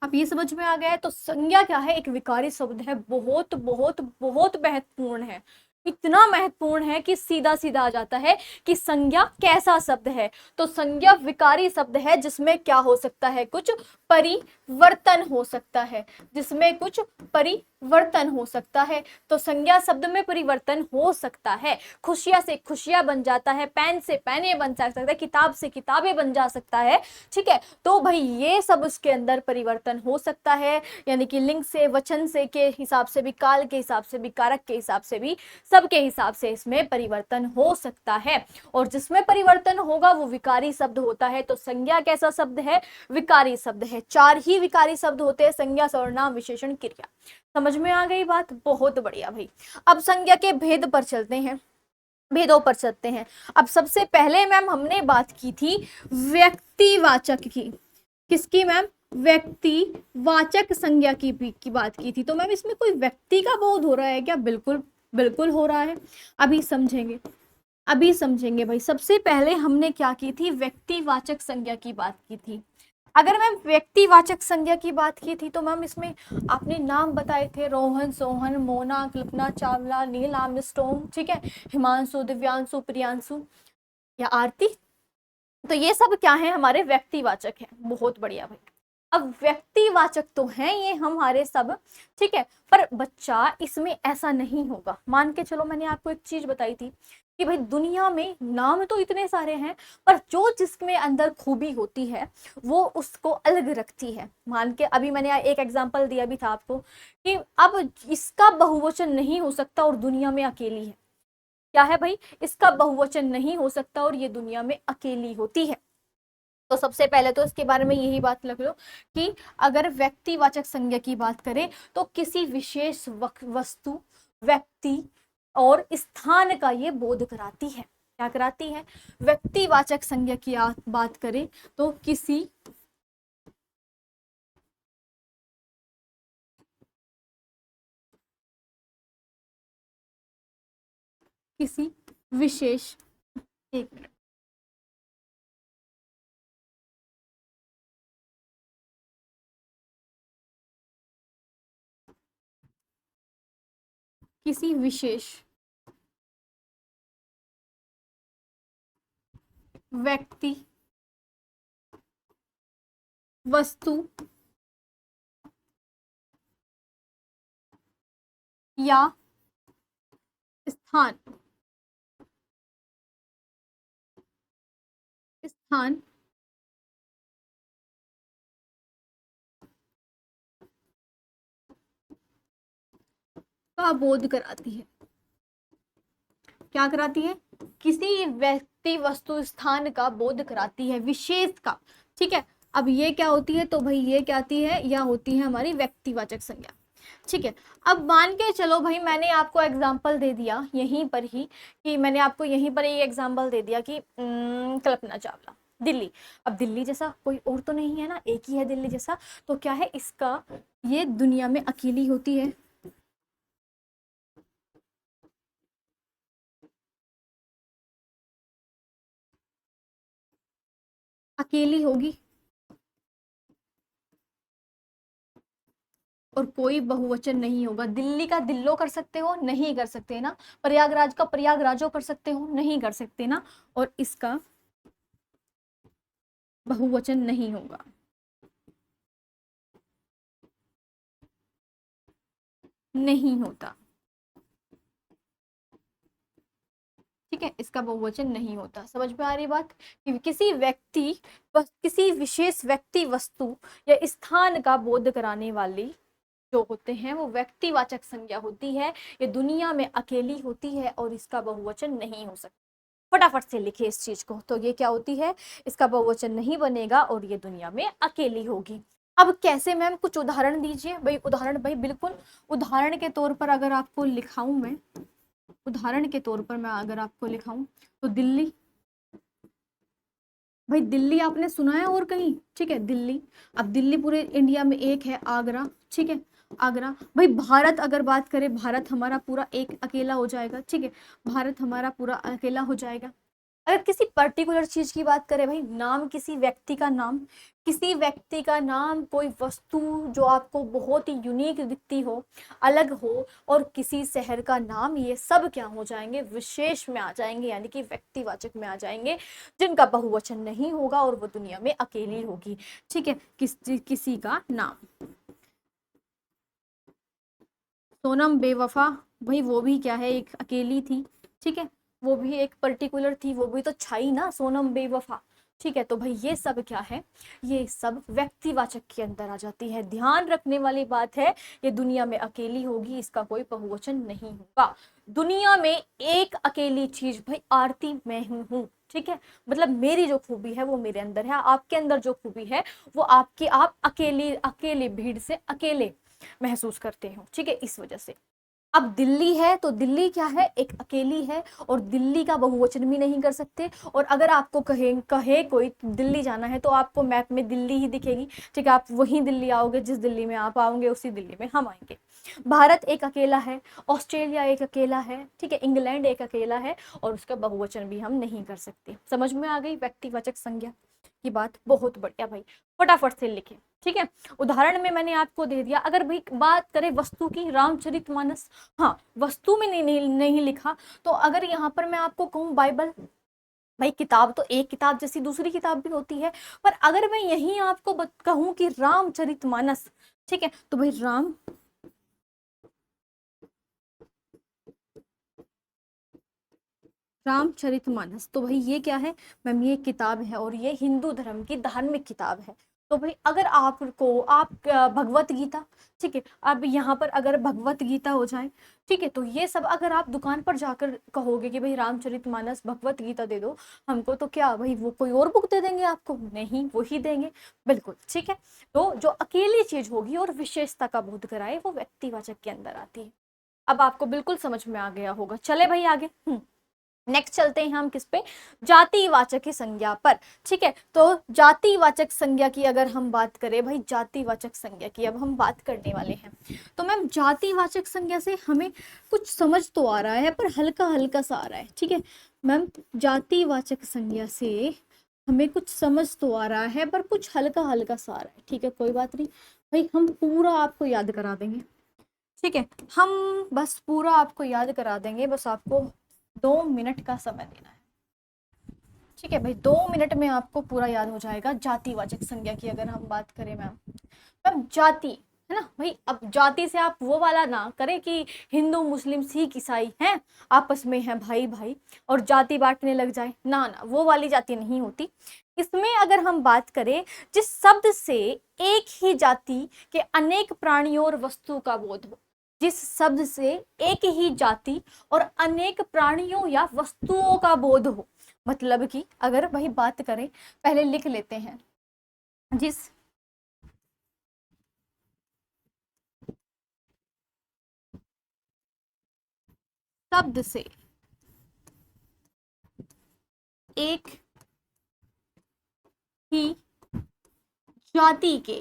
अब ये समझ में आ गया है। तो संज्ञा क्या है? एक विकारी शब्द है, बहुत बहुत बहुत महत्वपूर्ण है। इतना महत्वपूर्ण है कि सीधा सीधा आ जाता है कि संज्ञा कैसा शब्द है। तो संज्ञा विकारी शब्द है जिसमें क्या हो सकता है? कुछ परिवर्तन हो सकता है, जिसमें कुछ परिवर्तन हो सकता है। तो संज्ञा शब्द में परिवर्तन हो सकता है। खुशियां से खुशियां बन जाता है, पेन से पेने बन सकता है, किताब से किताबें बन जा सकता है। ठीक है, तो भाई ये सब उसके अंदर परिवर्तन हो सकता है, यानी कि लिंग से, वचन से के हिसाब से भी, काल के हिसाब से भी, कारक के हिसाब से भी, सबके हिसाब से इसमें परिवर्तन हो सकता है। और जिसमें परिवर्तन होगा वो विकारी शब्द होता है। तो संज्ञा कैसा शब्द है? विकारी शब्द है। चार ही विकारी शब्द होते हैं: संज्ञा, सर्वनाम, विशेषण, क्रिया। समझ में आ गई बात? बहुत बढ़िया भाई। अब संज्ञा के भेद पर चलते हैं, भेदों पर चलते हैं। अब सबसे पहले मैम हमने बात की थी व्यक्तिवाचक की। किसकी मैम? व्यक्तिवाचक संज्ञा की बात की थी। तो मैम इसमें कोई व्यक्ति का बोध हो रहा है क्या? बिल्कुल बिल्कुल हो रहा है। अभी समझेंगे, अभी समझेंगे भाई। सबसे पहले हमने क्या की थी? व्यक्तिवाचक संज्ञा की बात की थी। अगर मैम व्यक्तिवाचक संज्ञा की बात की थी तो मैम इसमें आपने नाम बताए थे: रोहन, सोहन, मोना, कल्पना चावला, नील आर्मस्ट्रॉन्ग, ठीक है, हिमांशु, दिव्यांशु, प्रियांशु या आरती। तो ये सब क्या है? हमारे व्यक्तिवाचक है। बहुत बढ़िया भाई। अब व्यक्तिवाचक तो हैं ये हमारे सब, ठीक है, पर बच्चा इसमें ऐसा नहीं होगा। मान के चलो, मैंने आपको एक चीज बताई थी कि भाई दुनिया में नाम तो इतने सारे हैं पर जो जिसमें अंदर खूबी होती है वो उसको अलग रखती है। मान के अभी मैंने एक एग्जांपल दिया भी था आपको कि अब इसका बहुवचन नहीं हो सकता और दुनिया में अकेली है। क्या है भाई? इसका बहुवचन नहीं हो सकता और ये दुनिया में अकेली होती है। तो सबसे पहले तो इसके बारे में यही बात लिख लो कि अगर व्यक्तिवाचक संज्ञा की बात करें तो किसी विशेष वस्तु, व्यक्ति और स्थान का ये बोध कराती है। क्या कराती है? व्यक्तिवाचक संज्ञा की बात करें तो किसी विशेष, एक मिनट, किसी विशेष व्यक्ति, वस्तु या स्थान, स्थान का बोध कराती है। क्या कराती है? किसी व्यक्ति, वस्तु, स्थान का बोध कराती है, विशेष का। ठीक है, अब ये क्या होती है? तो भाई ये क्या आती है? यह होती है हमारी व्यक्तिवाचक संज्ञा। ठीक है, अब मान के चलो भाई मैंने आपको एग्जाम्पल दे दिया यहीं पर ही, कि मैंने आपको यहीं पर ये एग्जाम्पल दे दिया कि कल्पना चावला। दिल्ली। अब दिल्ली जैसा कोई और तो नहीं है ना, एक ही है दिल्ली जैसा, तो क्या है इसका, ये दुनिया में अकेली होती है, अकेली होगी, और कोई बहुवचन नहीं होगा। दिल्ली का दिल्लो कर सकते हो, नहीं कर सकते ना। प्रयागराज का प्रयागराजो कर सकते हो, नहीं कर सकते ना। और इसका बहुवचन नहीं होगा, नहीं होता। ठीक है, इसका बहुवचन नहीं होता। समझ में आ रही बात, कि किसी व्यक्ति, किसी विशेष व्यक्ति, वस्तु या स्थान का बोध कराने वाली जो होते हैं वो व्यक्तिवाचक संज्ञा होती है। ये दुनिया में अकेली होती है और इसका बहुवचन नहीं हो सकता। फटाफट से लिखे इस चीज को, तो ये क्या होती है, इसका बहुवचन नहीं बनेगा और ये दुनिया में अकेली होगी। अब कैसे मैम, कुछ उदाहरण दीजिए भाई। उदाहरण भाई बिल्कुल, उदाहरण के तौर पर अगर आपको लिखाऊं मैं, उदाहरण के तौर पर मैं अगर आपको लिखाऊं, तो दिल्ली, भाई दिल्ली आपने सुना है और कहीं, ठीक है दिल्ली। अब दिल्ली पूरे इंडिया में एक है, आगरा, ठीक है, आगरा। भाई भारत अगर बात करें, भारत हमारा पूरा एक अकेला हो जाएगा, ठीक है, भारत हमारा पूरा अकेला हो जाएगा। अगर किसी पर्टिकुलर चीज की बात करें भाई, नाम, किसी व्यक्ति का नाम, किसी व्यक्ति का नाम, कोई वस्तु जो आपको बहुत ही यूनिक दिखती हो, अलग हो, और किसी शहर का नाम, ये सब क्या हो जाएंगे, विशेष में आ जाएंगे, यानी कि व्यक्तिवाचक में आ जाएंगे, जिनका बहुवचन नहीं होगा और वो दुनिया में अकेली होगी। ठीक है, किसी का नाम, सोनम बेवफा, भाई वो भी क्या है, एक अकेली थी, ठीक है, वो भी एक पर्टिकुलर थी, वो भी तो छाई ना, सोनम बेवफा। ठीक है, तो भाई ये सब क्या है, ये सब व्यक्तिवाचक के अंदर आ जाती है। ध्यान रखने वाली बात है, ये दुनिया में अकेली होगी, इसका कोई बहुवचन नहीं होगा। दुनिया में एक अकेली चीज, भाई आरती मैं हूँ, ठीक है, मतलब मेरी जो खूबी है वो मेरे अंदर है, आपके अंदर जो खूबी है वो आपकी, आप अकेली, अकेले भीड़ से अकेले महसूस करते हो, ठीक है, इस वजह से। अब दिल्ली है तो दिल्ली क्या है, एक अकेली है, और दिल्ली का बहुवचन भी नहीं कर सकते। और अगर आपको कहे कोई दिल्ली जाना है, तो आपको मैप में दिल्ली ही दिखेगी, ठीक है, आप वही दिल्ली आओगे, जिस दिल्ली में आप आओगे उसी दिल्ली में हम आएंगे। भारत एक अकेला है, ऑस्ट्रेलिया एक अकेला है, ठीक है, इंग्लैंड एक अकेला है, और उसका बहुवचन भी हम नहीं कर सकते। समझ में आ गई व्यक्तिवाचक संज्ञा की बात, बहुत बढ़िया भाई, फटाफट से लिखे। ठीक है, उदाहरण में मैंने आपको दे दिया। अगर भाई बात करें वस्तु की, रामचरितमानस, हाँ वस्तु में नहीं लिखा, तो अगर यहाँ पर मैं आपको कहूँ बाइबल, भाई किताब तो एक किताब जैसी दूसरी किताब भी होती है, पर अगर मैं यही आपको कहूँ कि रामचरितमानस, ठीक है, तो भाई रामचरितमानस, तो भाई ये क्या है मैम, ये किताब है, और ये हिंदू धर्म की धार्मिक किताब है। तो भाई अगर आपको, आप भगवत गीता, ठीक है, अब यहाँ पर अगर भगवत गीता हो जाए, ठीक है, तो ये सब अगर आप दुकान पर जाकर कहोगे कि भाई रामचरितमानस भगवत गीता दे दो हमको, तो क्या भाई वो कोई और बुक दे देंगे आपको, नहीं वो ही देंगे, बिल्कुल, ठीक है। तो जो अकेली चीज होगी और विशेषता का बोध कराए, वो व्यक्तिवाचक के अंदर आती है। अब आपको बिल्कुल समझ में आ गया होगा, चले भाई आगे। नेक्स्ट चलते हैं हम किस पे, जातिवाचक की संज्ञा पर। ठीक है, तो जातिवाचक संज्ञा की अगर हम बात करें, भाई जातिवाचक संज्ञा की अब हम बात करने वाले हैं। तो मैम जातिवाचक संज्ञा से हमें कुछ समझ तो आ रहा है, पर हल्का हल्का सा आ रहा है, ठीक है मैम, जातिवाचक संज्ञा से हमें कुछ समझ तो आ रहा है, पर कुछ हल्का हल्का सा आ रहा है, ठीक है, कोई बात नहीं भाई, हम पूरा आपको याद करा देंगे, ठीक है, हम बस पूरा आपको याद करा देंगे, बस आपको 2 मिनट का समय देना है। ठीक है भाई, 2 मिनट में आपको पूरा याद हो जाएगा। जातिवाचक संज्ञा की अगर हम बात करें मैम, मैम जाति है ना भाई, अब जाति से आप वो वाला ना करें कि हिंदू मुस्लिम सिख ईसाई हैं आपस में हैं भाई भाई, और जाति बांटने लग जाए, ना ना वो वाली जाति नहीं होती। इसमें अगर हम बात करें, जिस शब्द से एक ही जाति के अनेक प्राणियों और वस्तु का बोध हो, जिस शब्द से एक ही जाति और अनेक प्राणियों या वस्तुओं का बोध हो, मतलब कि अगर वही बात करें, पहले लिख लेते हैं, जिस शब्द से एक जाति के,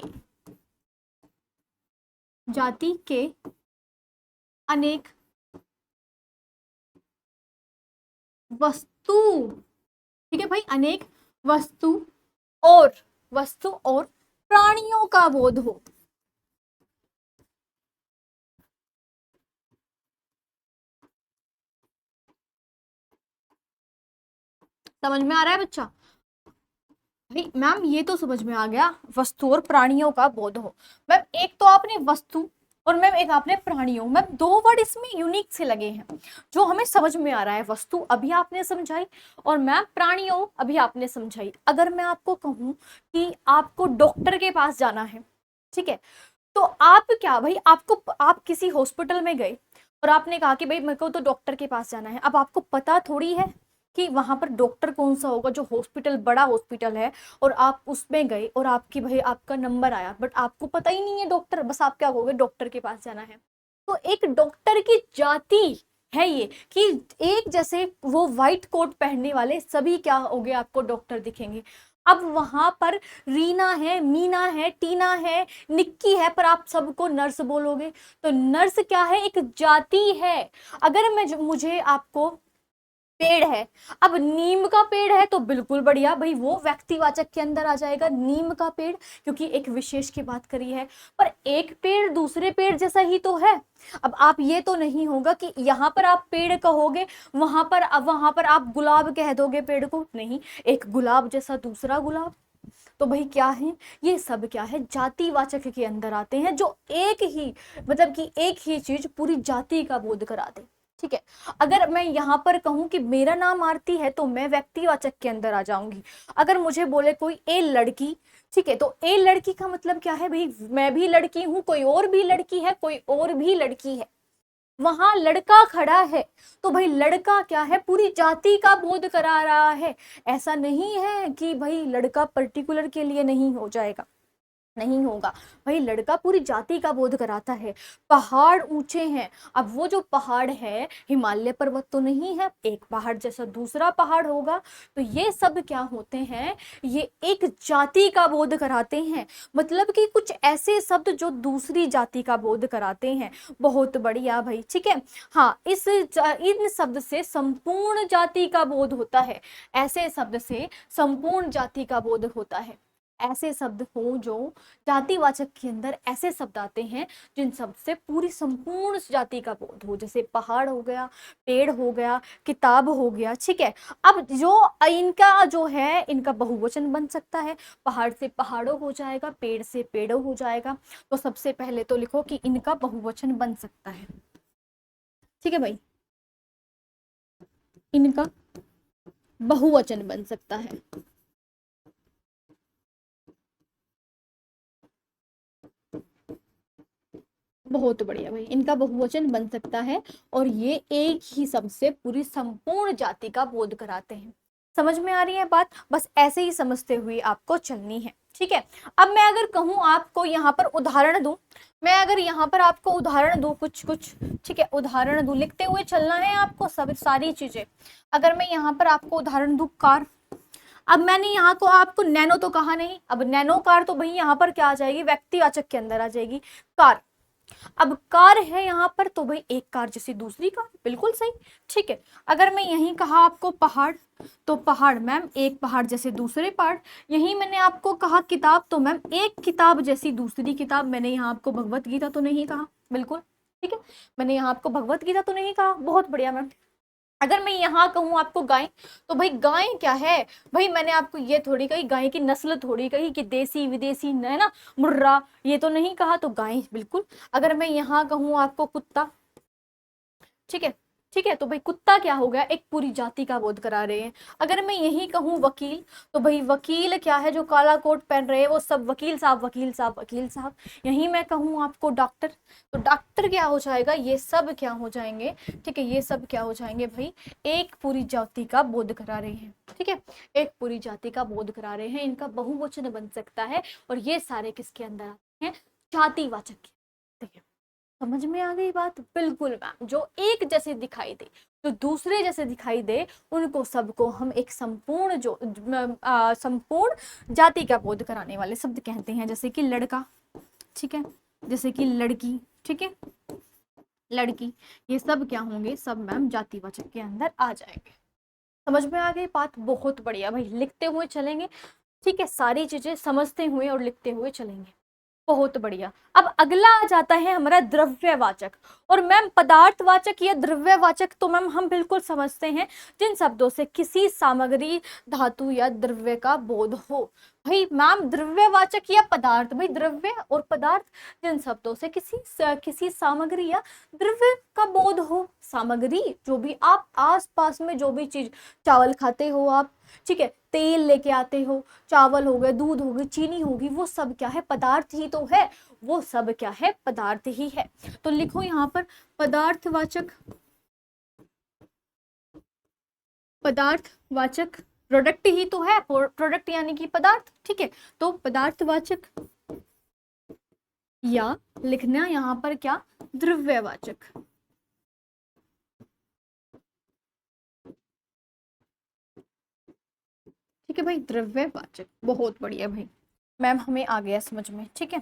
जाति के अनेक वस्तु, ठीक है भाई, अनेक वस्तु और प्राणियों का बोध हो। समझ में आ रहा है बच्चा? भाई मैम ये तो समझ में आ गया, वस्तु और प्राणियों का बोध हो। मैम एक तो आपने वस्तु और मैम एक आपने प्राणियों, मैम दो वर्ड इसमें यूनिक से लगे हैं जो हमें समझ में आ रहा है। वस्तु अभी आपने समझाई और मैम प्राणियों अभी आपने समझाई। अगर मैं आपको कहूँ कि आपको डॉक्टर के पास जाना है, ठीक है, तो आप क्या भाई, आप किसी हॉस्पिटल में गए और आपने कहा कि भाई मेरे को तो डॉक्टर के पास जाना है। अब आपको पता थोड़ी है कि वहां पर डॉक्टर कौन सा होगा, जो हॉस्पिटल बड़ा हॉस्पिटल है और आप उसमें गए और आपकी भाई आपका नंबर आया, बट आपको पता ही नहीं है डॉक्टर, बस आप क्या कहोगे, डॉक्टर के पास जाना है। तो एक डॉक्टर की जाति है ये कि एक जैसे वो व्हाइट कोट पहनने वाले सभी क्या हो गए, आपको डॉक्टर दिखेंगे। अब वहां पर रीना है, मीना है, टीना है, निक्की है, पर आप सबको नर्स बोलोगे। तो नर्स क्या है, एक जाति है। अगर मुझे आपको पेड़ है, अब नीम का पेड़ है तो बिल्कुल बढ़िया भाई, वो व्यक्तिवाचक के अंदर आ जाएगा, नीम का पेड़, क्योंकि एक विशेष की बात करी है। पर एक पेड़ दूसरे पेड़ जैसा ही तो है। अब आप ये तो नहीं होगा कि यहाँ पर आप पेड़ कहोगे, वहां पर आप गुलाब कह दोगे पेड़ को, नहीं, एक गुलाब जैसा दूसरा गुलाब। तो भाई क्या है, ये सब क्या है, जातिवाचक के अंदर आते हैं, जो एक ही मतलब कि एक ही चीज पूरी जाति का बोध करा दे। ठीक है, अगर मैं यहाँ पर कहूँ कि मेरा नाम आरती है तो मैं व्यक्तिवाचक के अंदर आ जाऊंगी। अगर मुझे बोले कोई ए लड़की, ठीक है, तो ए लड़की का मतलब क्या है भाई, मैं भी लड़की हूँ, कोई और भी लड़की है, कोई और भी लड़की है, वहां लड़का खड़ा है, तो भाई लड़का क्या है, पूरी जाति का बोध करा रहा है। ऐसा नहीं है कि भाई लड़का पर्टिकुलर के लिए नहीं हो जाएगा, नहीं होगा भाई, लड़का पूरी जाति का बोध कराता है। पहाड़ ऊंचे हैं, अब वो जो पहाड़ है हिमालय पर्वत तो नहीं है, एक पहाड़ जैसा दूसरा पहाड़ होगा। तो ये सब क्या होते हैं, ये एक जाति का बोध कराते हैं, मतलब कि कुछ ऐसे शब्द जो दूसरी जाति का बोध कराते हैं। बहुत बढ़िया भाई, ठीक है। हाँ, इन शब्द से संपूर्ण जाति का बोध होता है, ऐसे शब्द से संपूर्ण जाति का बोध होता है। ऐसे शब्द हो जो जातिवाचक के अंदर ऐसे शब्द आते हैं जिन शब्द से पूरी संपूर्ण जाति का बोध हो, जैसे पहाड़ हो गया, पेड़ हो गया, किताब हो गया, ठीक है। अब जो इनका जो है, इनका बहुवचन बन सकता है, पहाड़ से पहाड़ों हो जाएगा, पेड़ से पेड़ों हो जाएगा। तो सबसे पहले तो लिखो कि इनका बहुवचन बन सकता है, ठीक है भाई, इनका बहुवचन बन सकता है। बहुत बढ़िया भाई, इनका बहुवचन बन सकता है और ये एक ही शब्द से पूरी संपूर्ण जाति का बोध कराते हैं। समझ में आ रही है बात? बस ऐसे ही समझते हुए आपको चलनी है, ठीक है। अब मैं अगर कहूँ आपको यहाँ पर उदाहरण दूं, मैं अगर यहाँ पर आपको उदाहरण दूं कुछ कुछ, ठीक है, उदाहरण दूं, लिखते हुए चलना है आपको सब सारी चीजें। अगर मैं यहाँ पर आपको उदाहरण दूं कार, अब मैंने यहाँ को आपको नैनो तो कहा नहीं, अब नैनो कार तो भाई यहाँ पर क्या आ जाएगी, व्यक्तिवाचक के अंदर आ जाएगी, कार। अब कार है यहाँ पर तो भाई एक कार जैसी दूसरी कार, बिल्कुल सही, ठीक है। अगर मैं यहीं कहा आपको पहाड़, तो पहाड़ मैम एक पहाड़ जैसे दूसरे पहाड़। यहीं मैंने आपको कहा किताब, तो मैम एक किताब जैसी दूसरी किताब। मैंने यहाँ आपको भगवत गीता तो नहीं कहा, बिल्कुल ठीक है, मैंने यहाँ आपको भगवत गीता तो नहीं कहा, बहुत बढ़िया मैम। अगर मैं यहाँ कहूँ आपको गाय, तो भाई गाय क्या है, भाई मैंने आपको ये थोड़ी कही, गाय की नस्ल थोड़ी कही कि देसी विदेशी है ना, मुर्रा, ये तो नहीं कहा, तो गाय बिल्कुल। अगर मैं यहाँ कहूँ आपको कुत्ता, ठीक है, ठीक है, तो भाई कुत्ता क्या हो गया, एक पूरी जाति का बोध करा रहे हैं। अगर मैं यही कहूँ वकील, तो भाई वकील क्या है, जो काला कोट पहन रहे हैं वो सब वकील साहब, वकील साहब, वकील साहब। यही मैं कहूँ आपको डॉक्टर, तो डॉक्टर क्या हो जाएगा, ये सब क्या हो जाएंगे, ठीक है, ये सब क्या हो जाएंगे भाई, एक पूरी जाति का बोध करा रहे हैं, ठीक है, एक पूरी जाति का बोध करा रहे हैं। इनका बहुवचन बन सकता है और ये सारे किसके अंदर आते हैं, जातिवाचक के। समझ में आ गई बात? बिल्कुल मैम, जो एक जैसे दिखाई दे जो दूसरे जैसे दिखाई दे उनको सबको हम एक संपूर्ण जो संपूर्ण जाति का बोध कराने वाले शब्द कहते हैं, जैसे कि लड़का, ठीक है, जैसे कि लड़की, ठीक है, लड़की, ये सब क्या होंगे, सब मैम जातिवाचक के अंदर आ जाएंगे। समझ में आ गई बात? बहुत बढ़िया भाई, लिखते हुए चलेंगे, ठीक है, सारी चीजें समझते हुए और लिखते हुए चलेंगे, बहुत बढ़िया। अब अगला आ जाता है हमारा द्रव्यवाचक। और मैम पदार्थवाचक या द्रव्यवाचक तो मैम हम बिल्कुल समझते हैं जिन शब्दों से किसी सामग्री, धातु या द्रव्य का बोध हो। भाई मैम द्रव्यवाचक या पदार्थ, भाई द्रव्य और पदार्थ जिन शब्दों से किसी सामग्री या द्रव्य का बोध हो। सामग्री जो भी आप आसपास में जो भी चीज, चावल खाते हो आप, ठीक है, तेल लेके आते हो, चावल हो गए, दूध हो गई, चीनी होगी, वो सब क्या है, पदार्थ ही तो है, वो सब क्या है, पदार्थ ही है। तो लिखो यहाँ पर पदार्थवाचक, पदार्थवाचक प्रोडक्ट ही तो है, प्रोडक्ट यानी कि पदार्थ, ठीक है। तो पदार्थवाचक या लिखना यहाँ पर क्या, द्रव्यवाचक, ठीक है भाई, द्रव्यवाचक, बहुत बढ़िया भाई, मैम हमें आ गया समझ में, ठीक है।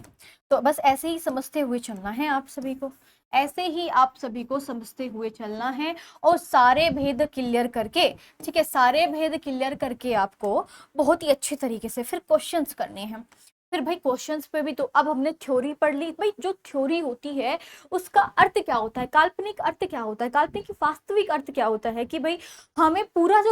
तो बस ऐसे ही समझते हुए चलना है आप सभी को, ऐसे ही आप सभी को समझते हुए चलना है और सारे भेद क्लियर करके, ठीक है, सारे भेद क्लियर करके आपको बहुत ही अच्छे तरीके से फिर क्वेश्चंस करने हैं। फिर भाई क्वेश्चंस पे भी तो अब हमने थ्योरी पढ़ ली, भाई जो थ्योरी होती है उसका अर्थ क्या होता है, काल्पनिक अर्थ क्या होता है, काल्पनिक वास्तविक अर्थ क्या होता है, कि भाई हमें पूरा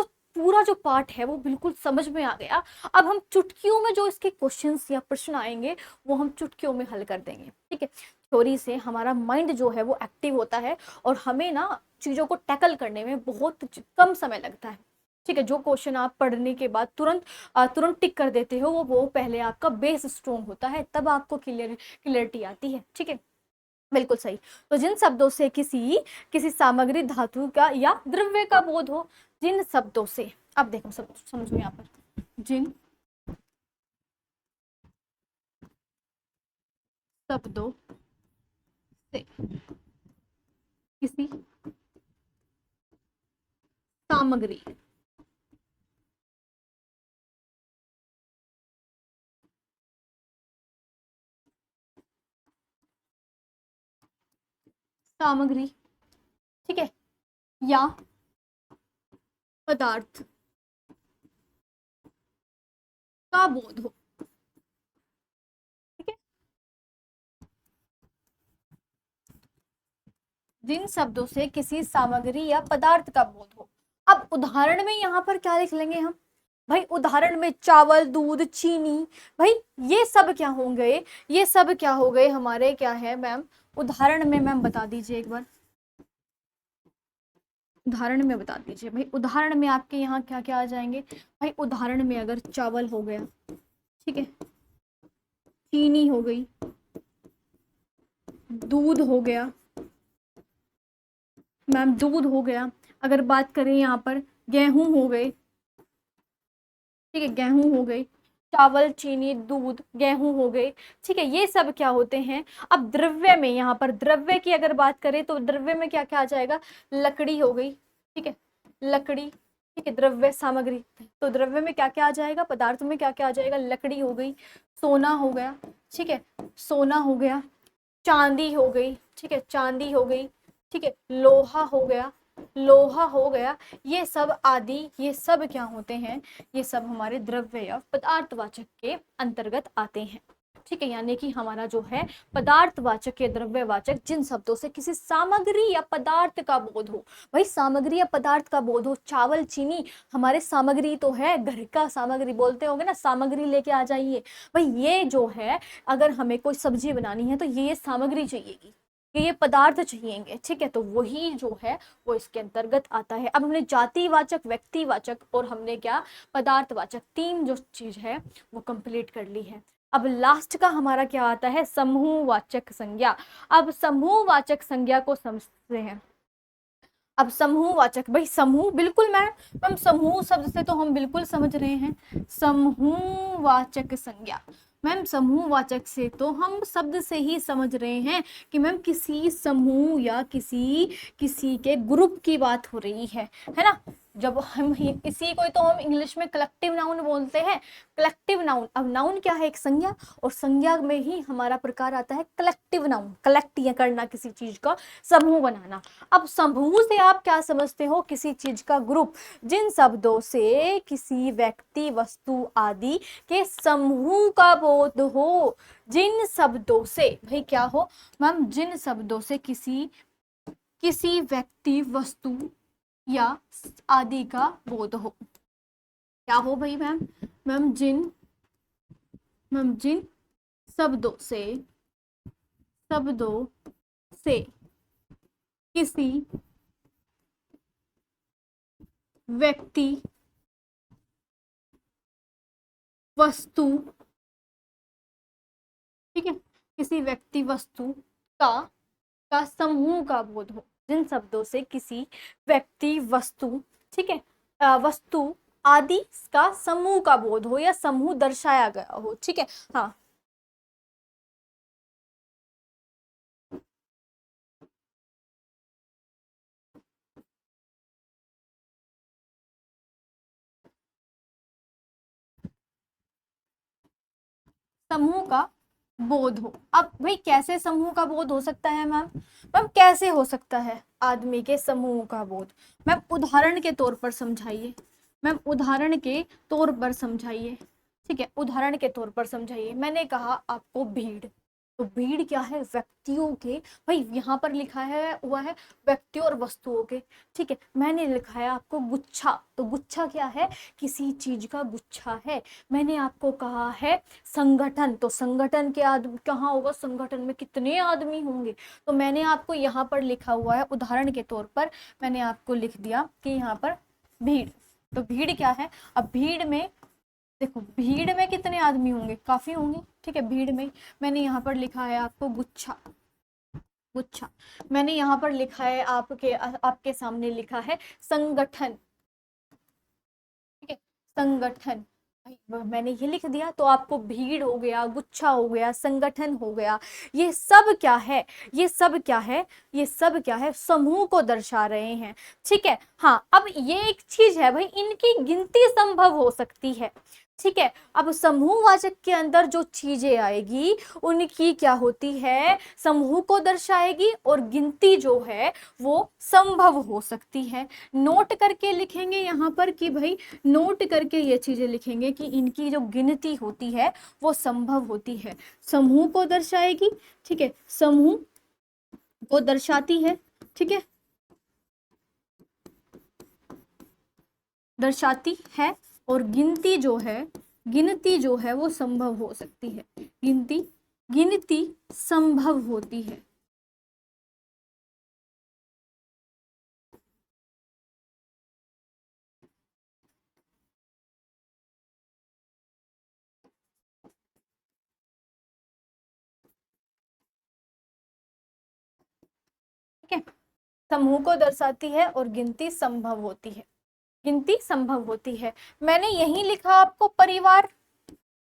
जो पार्ट है वो बिल्कुल समझ में आ गया। अब हम चुटकियों में जो इसके क्वेश्चंस या प्रश्न आएंगे वो हम चुटकियों में हल कर देंगे, ठीक है। थ्योरी से हमारा माइंड जो है वो एक्टिव होता है और हमें ना चीजों को टैकल करने में बहुत कम समय लगता है, ठीक है। जो क्वेश्चन आप पढ़ने के बाद तुरंत टिक कर देते हो, वो पहले आपका बेस स्ट्रॉन्ग होता है, तब आपको क्लियरिटी आती है, ठीक है, बिल्कुल सही। तो जिन शब्दों से किसी किसी सामग्री, धातु का या द्रव्य का बोध हो, जिन शब्दों से, अब देखो सब समझो यहाँ पर, जिन शब्दों से किसी सामग्री, सामग्री, ठीक है, या पदार्थ का बोध हो, ठीक है, जिन शब्दों से किसी सामग्री या पदार्थ का बोध हो। अब उदाहरण में यहाँ पर क्या लिख लेंगे हम, भाई उदाहरण में चावल, दूध, चीनी, भाई ये सब क्या होंगे, ये सब क्या हो गए हमारे, क्या है मैम, उदाहरण में मैम बता दीजिए एक बार, उदाहरण में बता दीजिए भाई, उदाहरण में आपके यहाँ क्या क्या आ जाएंगे। भाई उदाहरण में अगर चावल हो गया, ठीक है, चीनी हो गई, दूध हो गया, मैम दूध हो गया, अगर बात करें यहाँ पर गेहूं हो गए, ठीक है, गेहूं हो गई, चावल, चीनी, दूध, गेहूं हो गए, ठीक है, ये सब क्या होते हैं। अब द्रव्य में, यहाँ पर द्रव्य की अगर बात करें तो द्रव्य में क्या क्या आ जाएगा, लकड़ी हो गई, ठीक है, लकड़ी, ठीक है, द्रव्य सामग्री, तो द्रव्य में क्या क्या आ जाएगा, पदार्थ में क्या क्या आ जाएगा, लकड़ी हो गई, सोना हो गया, ठीक है, सोना हो गया, चांदी हो गई, ठीक है, चांदी हो गई, ठीक है, लोहा हो गया, लोहा हो गया, ये सब आदि, ये सब क्या होते हैं, ये सब हमारे द्रव्य या पदार्थवाचक के अंतर्गत आते हैं, ठीक है। यानी कि हमारा जो है पदार्थवाचक या द्रव्यवाचक, जिन शब्दों से किसी सामग्री या पदार्थ का बोध हो। भाई सामग्री या पदार्थ का बोध हो, चावल, चीनी हमारे सामग्री तो है, घर का सामग्री बोलते होंगे ना, सामग्री लेके आ जाइए, भाई ये जो है अगर हमें कोई सब्जी बनानी है तो ये सामग्री चाहिएगी, ये पदार्थ चाहिएंगे, ठीक है, तो वही जो है वो इसके अंतर्गत आता है। अब हमने जातिवाचक, व्यक्तिवाचक और हमने क्या, पदार्थवाचक, तीन जो चीज है वो कंप्लीट कर ली है। अब लास्ट का हमारा क्या आता है, समूहवाचक संज्ञा। अब समूहवाचक संज्ञा को समझते हैं। अब समूहवाचक, भाई समूह, बिल्कुल मैम समूह शब्द से तो हम बिल्कुल समझ रहे हैं, समूहवाचक संज्ञा, मैम समूहवाचक से तो हम शब्द से ही समझ रहे हैं कि मैम किसी समूह या किसी किसी के ग्रुप की बात हो रही है ना। जब हम इसी को तो हम इंग्लिश में कलेक्टिव नाउन बोलते हैं, कलेक्टिव नाउन। अब नाउन क्या है? एक संज्ञा, और संज्ञा में ही हमारा प्रकार आता है कलेक्टिव नाउन। कलेक्ट या करना, किसी चीज का समूह बनाना। अब समूह से आप क्या समझते हो? किसी चीज का ग्रुप, जिन शब्दों से किसी व्यक्ति, वस्तु आदि के समूह का बोध हो। जिन शब्दों से भाई क्या हो मैम? जिन शब्दों से किसी किसी व्यक्ति, वस्तु या आदि का बोध हो। क्या हो भाई मैम? मैम जिन शब्दों से किसी व्यक्ति, वस्तु, ठीक है, किसी व्यक्ति वस्तु का समूह का बोध हो। जिन शब्दों से किसी व्यक्ति, वस्तु, ठीक है, वस्तु आदि का समूह का बोध हो या समूह दर्शाया गया हो। ठीक है, हाँ। समूह का बोध हो। अब भाई कैसे समूह का बोध हो सकता है मैम? मैम कैसे हो सकता है आदमी के समूह का बोध? मैम उदाहरण के तौर पर समझाइए। मैम उदाहरण के तौर पर समझाइए। ठीक है, उदाहरण के तौर पर समझाइए। मैंने कहा आपको भीड़, तो भीड़ क्या है? व्यक्तियों के, भाई यहाँ पर लिखा है हुआ है व्यक्तियों और वस्तुओं के। ठीक है, मैंने लिखा है आपको गुच्छा, तो गुच्छा क्या है? किसी चीज का गुच्छा है। मैंने आपको कहा है संगठन, तो संगठन के आदमी कहाँ होगा? संगठन में कितने आदमी होंगे? तो मैंने आपको यहाँ पर लिखा हुआ है उदाहरण के तौर पर, मैंने आपको लिख दिया कि यहाँ पर भीड़। तो भीड़ क्या है? अब भीड़ में देखो, भीड़ में कितने आदमी होंगे? काफी होंगे। ठीक है, भीड़ में मैंने यहाँ पर लिखा है आपको गुच्छा, गुच्छा। मैंने यहाँ पर लिखा है आपके सामने लिखा है संगठन। ठीक है, संगठन। मैंने ये लिख दिया तो आपको भीड़ हो गया, गुच्छा हो गया, संगठन हो गया। ये सब क्या है? ये सब क्या है? ये सब क्या है? समूह को दर्शा रहे हैं। ठीक है, हाँ। अब ये एक चीज है भाई, इनकी गिनती संभव हो सकती है। ठीक है, अब समूहवाचक के अंदर जो चीजें आएगी उनकी क्या होती है? समूह को दर्शाएगी, और गिनती जो है वो संभव हो सकती है। नोट करके लिखेंगे यहाँ पर कि भाई, नोट करके ये चीजें लिखेंगे कि इनकी जो गिनती होती है वो संभव होती है। समूह को दर्शाएगी, ठीक है, समूह को दर्शाती है। ठीक है, दर्शाती है, और गिनती जो है वो संभव हो सकती है। गिनती संभव होती है। ठीक है, समूह को दर्शाती है और गिनती संभव होती है। गिनती संभव होती है। मैंने यही लिखा आपको परिवार।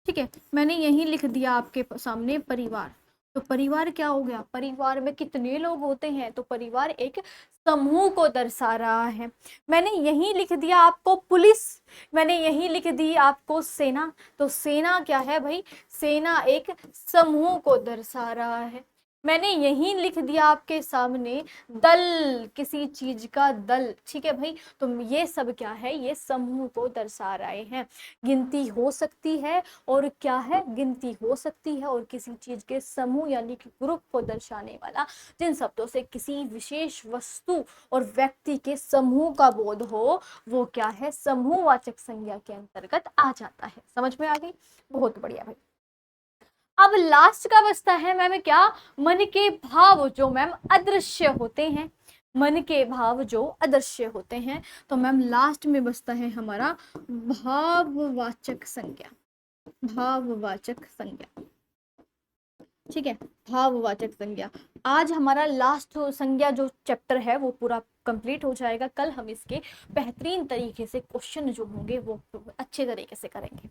ठीक है, मैंने यही लिख दिया आपके सामने परिवार। तो परिवार क्या हो गया? परिवार में कितने लोग होते हैं? तो परिवार एक समूह को दर्शा रहा है। मैंने यही लिख दिया आपको पुलिस। मैंने यही लिख दी आपको सेना। तो सेना क्या है भाई? सेना एक समूह को दर्शा रहा है। मैंने यही लिख दिया आपके सामने दल, किसी चीज का दल। ठीक है भाई, तो ये सब क्या है? ये समूह को दर्शा रहे हैं। गिनती हो सकती है, और क्या है? गिनती हो सकती है, और किसी चीज के समूह यानी कि ग्रुप को दर्शाने वाला जिन शब्दों से किसी विशेष वस्तु और व्यक्ति के समूह का बोध हो, वो क्या है? समूहवाचक संज्ञा के अंतर्गत आ जाता है। समझ में आ गई? बहुत बढ़िया भाई। अब लास्ट का बचता है मैम क्या? मन के भाव, जो मैम अदृश्य होते हैं। मन के भाव जो अदृश्य होते हैं। तो मैम लास्ट में बचता है हमारा भाववाचक संज्ञा। भाववाचक संज्ञा। ठीक है, भाववाचक संज्ञा। आज हमारा लास्ट संज्ञा जो चैप्टर है वो पूरा कंप्लीट हो जाएगा। कल हम इसके बेहतरीन तरीके से क्वेश्चन जो होंगे वो अच्छे तरीके से करेंगे।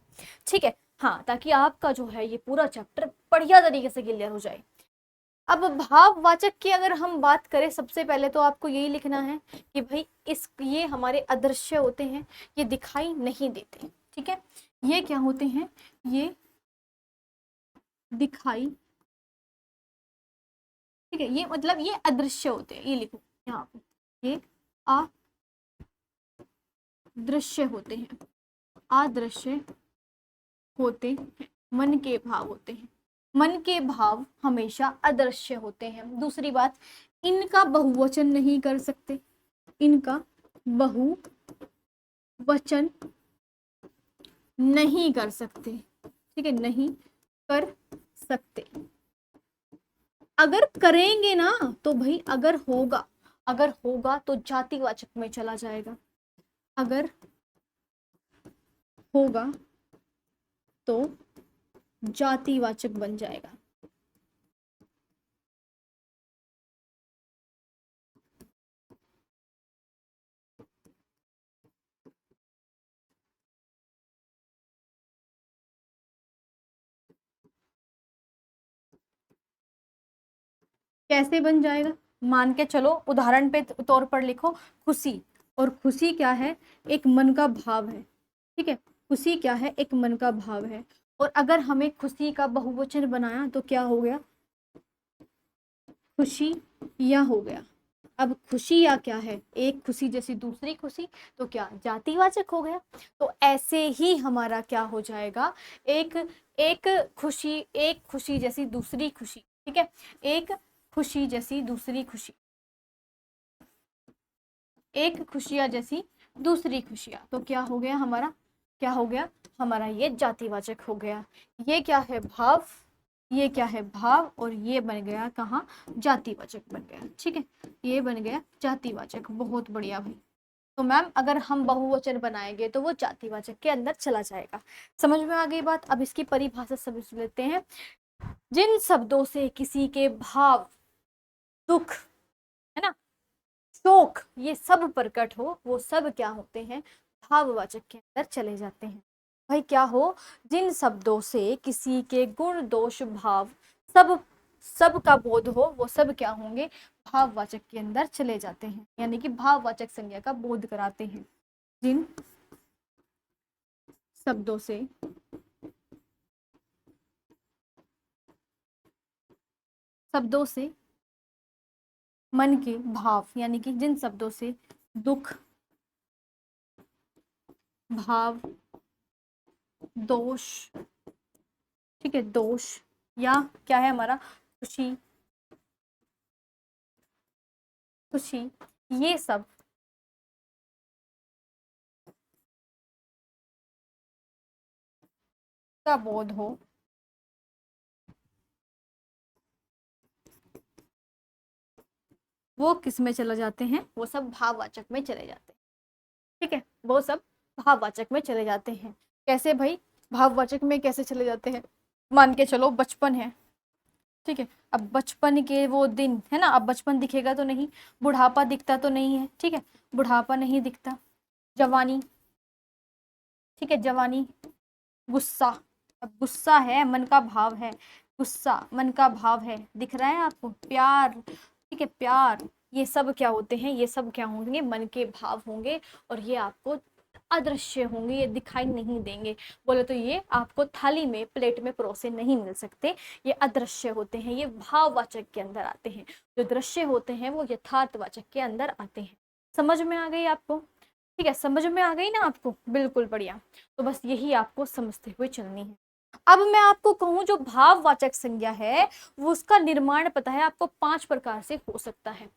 ठीक है, हाँ, ताकि आपका जो है ये पूरा चैप्टर बढ़िया तरीके से क्लियर हो जाए। अब भाववाचक की अगर हम बात करें, सबसे पहले तो आपको यही लिखना है कि भाई ये हमारे अदृश्य होते हैं, ये दिखाई नहीं देते। ठीक है, ये क्या होते हैं, ये दिखाई, ठीक है, ये मतलब ये अदृश्य होते हैं, ये लिखो यहाँ पे, ये अदृश्य होते हैं, अदृश्य होते हैं, मन के भाव होते हैं। मन के भाव हमेशा अदृश्य होते हैं। दूसरी बात, इनका बहुवचन नहीं कर सकते, इनका बहुवचन नहीं कर सकते। ठीक है, नहीं कर सकते। अगर करेंगे ना तो भाई अगर होगा तो जातिवाचक में चला जाएगा, अगर होगा तो जातिवाचक बन जाएगा। कैसे बन जाएगा, मान के चलो, उदाहरण पे तौर पर लिखो, खुशी। और खुशी क्या है, एक मन का भाव है। ठीक है, खुशी क्या है, एक मन का भाव है। और अगर हमें खुशी का बहुवचन बनाया तो क्या हो गया, खुशी या हो गया। अब खुशी या क्या है, एक खुशी जैसी दूसरी खुशी, तो क्या जातिवाचक हो गया। तो ऐसे ही हमारा क्या हो जाएगा, एक एक खुशी जैसी दूसरी खुशी। ठीक है, एक खुशी जैसी दूसरी खुशी, एक खुशियां जैसी दूसरी खुशियां, तो क्या हो गया हमारा, क्या हो गया हमारा, ये जातिवाचक हो गया। ये क्या है, भाव, ये क्या है, भाव, और ये बन गया कहाँ, जातिवाचक बन गया। ठीक है, ये बन गया जातिवाचक। बहुत बढ़िया भाई। तो मैम अगर हम बहुवचन बनाएंगे तो वो जातिवाचक के अंदर चला जाएगा। समझ में आ गई बात। अब इसकी परिभाषा समझ लेते हैं। जिन शब्दों से किसी के भाव, दुख, है ना, शोक, ये सब प्रकट हो, वो सब क्या होते हैं, भाववाचक के अंदर चले जाते हैं। भाई क्या हो, जिन शब्दों से किसी के गुण दोष भाव सब सब का बोध हो, वो सब क्या होंगे, भाववाचक के अंदर चले जाते हैं, यानी कि भाववाचक संज्ञा का बोध कराते हैं। जिन शब्दों से शब्दों से मन के भाव, यानी कि जिन शब्दों से दुख, भाव, दोष, ठीक है, दोष, या क्या है हमारा, खुशी, खुशी, ये सब का बोध हो, वो किस में चले जाते हैं, वो सब भाववाचक में चले जाते हैं। ठीक है, वो सब भाववाचक में चले जाते हैं। कैसे भाई, भाववाचक में कैसे चले जाते हैं, मान के चलो बचपन है। ठीक है, अब बचपन के वो दिन है ना, अब बचपन दिखेगा तो नहीं, बुढ़ापा दिखता तो नहीं है। ठीक है, बुढ़ापा नहीं दिखता, जवानी, ठीक है, जवानी, गुस्सा, अब गुस्सा है, मन का भाव है, गुस्सा मन का भाव है, दिख रहा है आपको, प्यार, ठीक है, प्यार, ये सब क्या होते हैं, ये सब क्या होंगे, मन के भाव होंगे। और ये आपको अदृश्य होंगे, ये दिखाई नहीं देंगे। बोले तो ये आपको थाली में, प्लेट में परोसे नहीं मिल सकते, ये अदृश्य होते हैं, ये भाववाचक के अंदर आते हैं। जो दृश्य होते हैं वो यथार्थवाचक के अंदर आते हैं। समझ में आ गई आपको, ठीक है, समझ में आ गई ना आपको, बिल्कुल बढ़िया। तो बस यही आपको समझते हुए चलनी है। अब मैं आपको कहूं, जो भाववाचक संज्ञा है वो उसका निर्माण पता है आपको, 5 प्रकार से हो सकता है।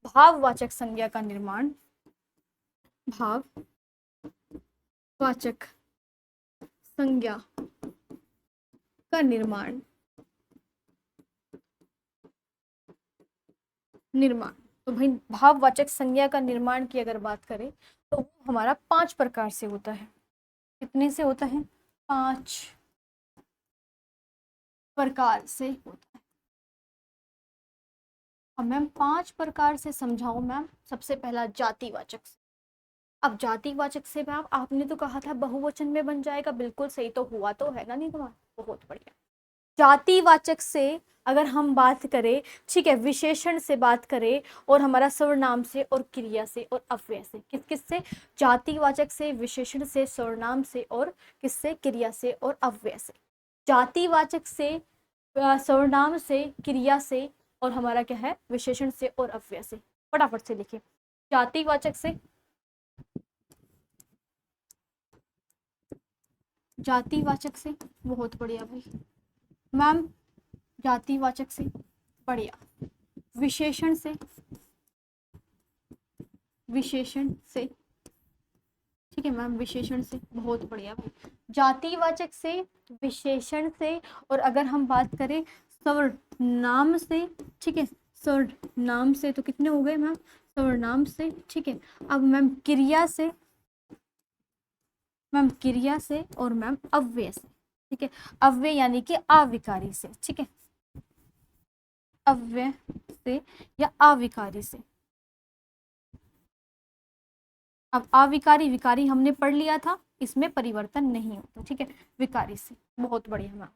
भाववाचक संज्ञा का निर्माण, भाववाचक संज्ञा का निर्माण, निर्माण, तो भाई भाववाचक संज्ञा का निर्माण की अगर बात करें तो वो हमारा 5 प्रकार से होता है। कितने से होता है, 5 प्रकार से होता है। अब मैम 5 प्रकार से समझाऊं मैम। सबसे पहला जातिवाचक से। अब जातिवाचक से मैम आपने तो कहा था बहुवचन में बन जाएगा, बिल्कुल सही तो हुआ तो है ना, नहीं हुआ? बहुत बढ़िया। जातिवाचक से अगर हम बात करें, ठीक है, विशेषण से बात करें और हमारा सर्वनाम से और क्रिया से और अव्यय से, किस किस से? जातिवाचक से, विशेषण से, सर्वनाम से और किससे? क्रिया से और अव्यय से। जातिवाचक से, सर्वनाम से, क्रिया से और हमारा क्या है? विशेषण से और अव्यय से। फटाफट से लिखिए। जातिवाचक से, जातिवाचक से, बहुत बढ़िया भाई मैम। जातिवाचक से, बढ़िया। विशेषण से, विशेषण से, ठीक है मैम, विशेषण से, बहुत बढ़िया भाई। जातिवाचक से, विशेषण से और अगर हम बात करें सर्वनाम से, ठीक है, सर्वनाम से तो कितने हो गए मैम? सर्वनाम से, ठीक है। अब मैम क्रिया से, मैम क्रिया से और मैम अव्यय से, ठीक है। अव्यय यानी कि अविकारी से, ठीक है, अव्यय से या अविकारी से। अब अविकारी विकारी हमने पढ़ लिया था, इसमें परिवर्तन नहीं होता, ठीक है, विकारी से। बहुत बढ़िया मैम,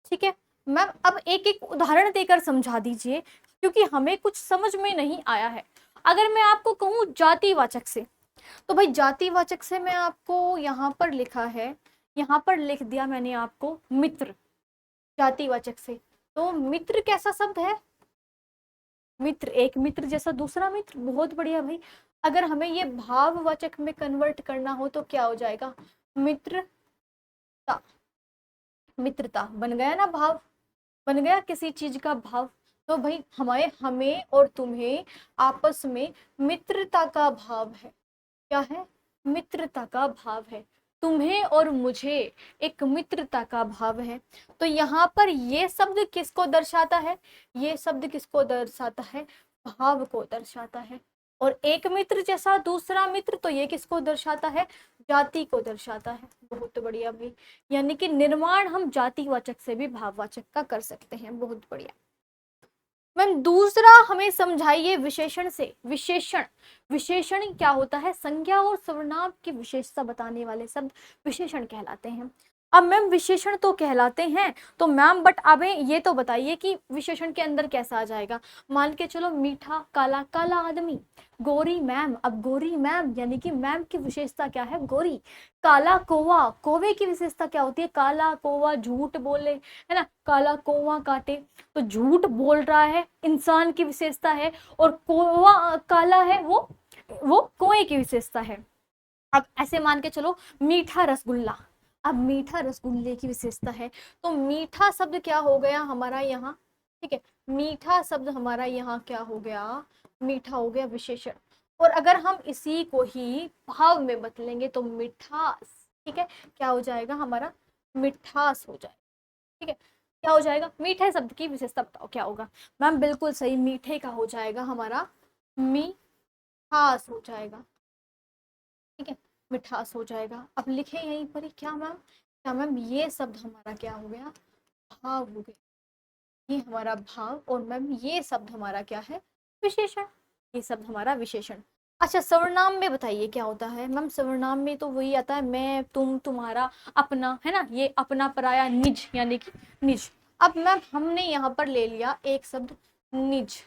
ठीक है मैम। अब एक एक उदाहरण देकर समझा दीजिए, क्योंकि हमें कुछ समझ में नहीं आया है। अगर मैं आपको कहूँ जातिवाचक से, तो भाई जातिवाचक से मैं आपको यहाँ पर लिखा है, यहाँ पर लिख दिया मैंने आपको मित्र। जातिवाचक से तो मित्र कैसा शब्द है? मित्र, एक मित्र जैसा दूसरा मित्र, बहुत बढ़िया भाई। अगर हमें ये भाववाचक में कन्वर्ट करना हो तो क्या हो जाएगा? मित्रता। मित्रता बन गया ना भाव, बन गया किसी चीज का भाव। तो भाई हमें हमें और तुम्हें आपस में मित्रता का भाव है। क्या है? मित्रता का भाव है। तुम्हें और मुझे एक मित्रता का भाव है। तो यहाँ पर ये शब्द किसको दर्शाता है? ये शब्द किसको दर्शाता है? भाव को दर्शाता है। और एक मित्र जैसा दूसरा मित्र, तो ये किसको दर्शाता है? जाति को दर्शाता है। बहुत बढ़िया भाई, यानी कि निर्माण हम जातिवाचक से भी भाववाचक का कर सकते हैं। बहुत बढ़िया मैम। दूसरा हमें समझाइए विशेषण से। विशेषण, विशेषण क्या होता है? संज्ञा और सर्वनाम की विशेषता बताने वाले शब्द विशेषण कहलाते हैं। अब मैम विशेषण तो कहलाते हैं, तो मैम बट अब ये तो बताइए कि विशेषण के अंदर कैसा आ जाएगा। मान के चलो मीठा काला, काला आदमी। गोरी मैम, अब गोरी मैम यानी कि मैम की विशेषता क्या है? गोरी। काला कौवा, कौवे की विशेषता क्या होती है? काला कौवा झूठ बोले, है ना, काला कौवा काटे, तो झूठ बोल रहा है, इंसान की विशेषता है। और कौवा काला है, वो कुएं की विशेषता है। अब ऐसे मान के चलो मीठा रसगुल्ला, अब मीठा रसगुल्ले की विशेषता है। तो मीठा शब्द क्या हो गया हमारा यहाँ? ठीक है, मीठा शब्द हमारा यहाँ क्या हो गया? मीठा हो गया विशेषण। और अगर हम इसी को ही भाव में बदलेंगे तो मिठास, ठीक है, क्या हो जाएगा हमारा? मिठास हो जाएगा। ठीक है, क्या हो जाएगा? मीठे शब्द की विशेषता बताओ क्या होगा? मैम बिल्कुल सही, मीठे का हो जाएगा हमारा मिठास हो जाएगा। ठीक है, मिठास हो जाएगा। अब लिखे यहीं पर ही क्या मैम? क्या मैम ये शब्द हमारा क्या हो गया? भाव हो गया। ये हमारा भाव, और मैम ये शब्द हमारा क्या है? विशेषण। ये शब्द हमारा विशेषण। अच्छा सर्वनाम में बताइए क्या होता है? मैम सर्वनाम में तो वही आता है मैं, तुम, तुम्हारा, अपना, है ना, ये अपना पराया, निज यानी कि निज। अब मैम हमने यहाँ पर ले लिया एक शब्द निज,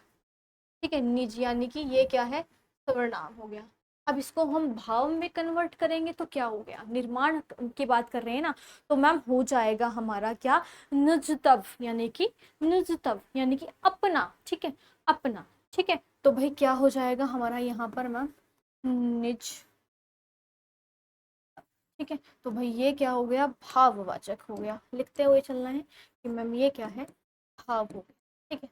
ठीक है, निज यानी कि ये क्या है? सर्वनाम हो गया। अब इसको हम भाव में कन्वर्ट करेंगे तो क्या हो गया? निर्माण की बात कर रहे हैं ना, तो मैम हो जाएगा हमारा क्या? निजतव यानी कि, निजतव यानी कि अपना, ठीक है, अपना। ठीक है, तो भाई क्या हो जाएगा हमारा यहाँ पर मैम? निज। ठीक है, तो भाई ये क्या हो गया? भाववाचक हो गया। लिखते हुए चलना है कि मैम ये क्या है? भाव हो गया। ठीक है,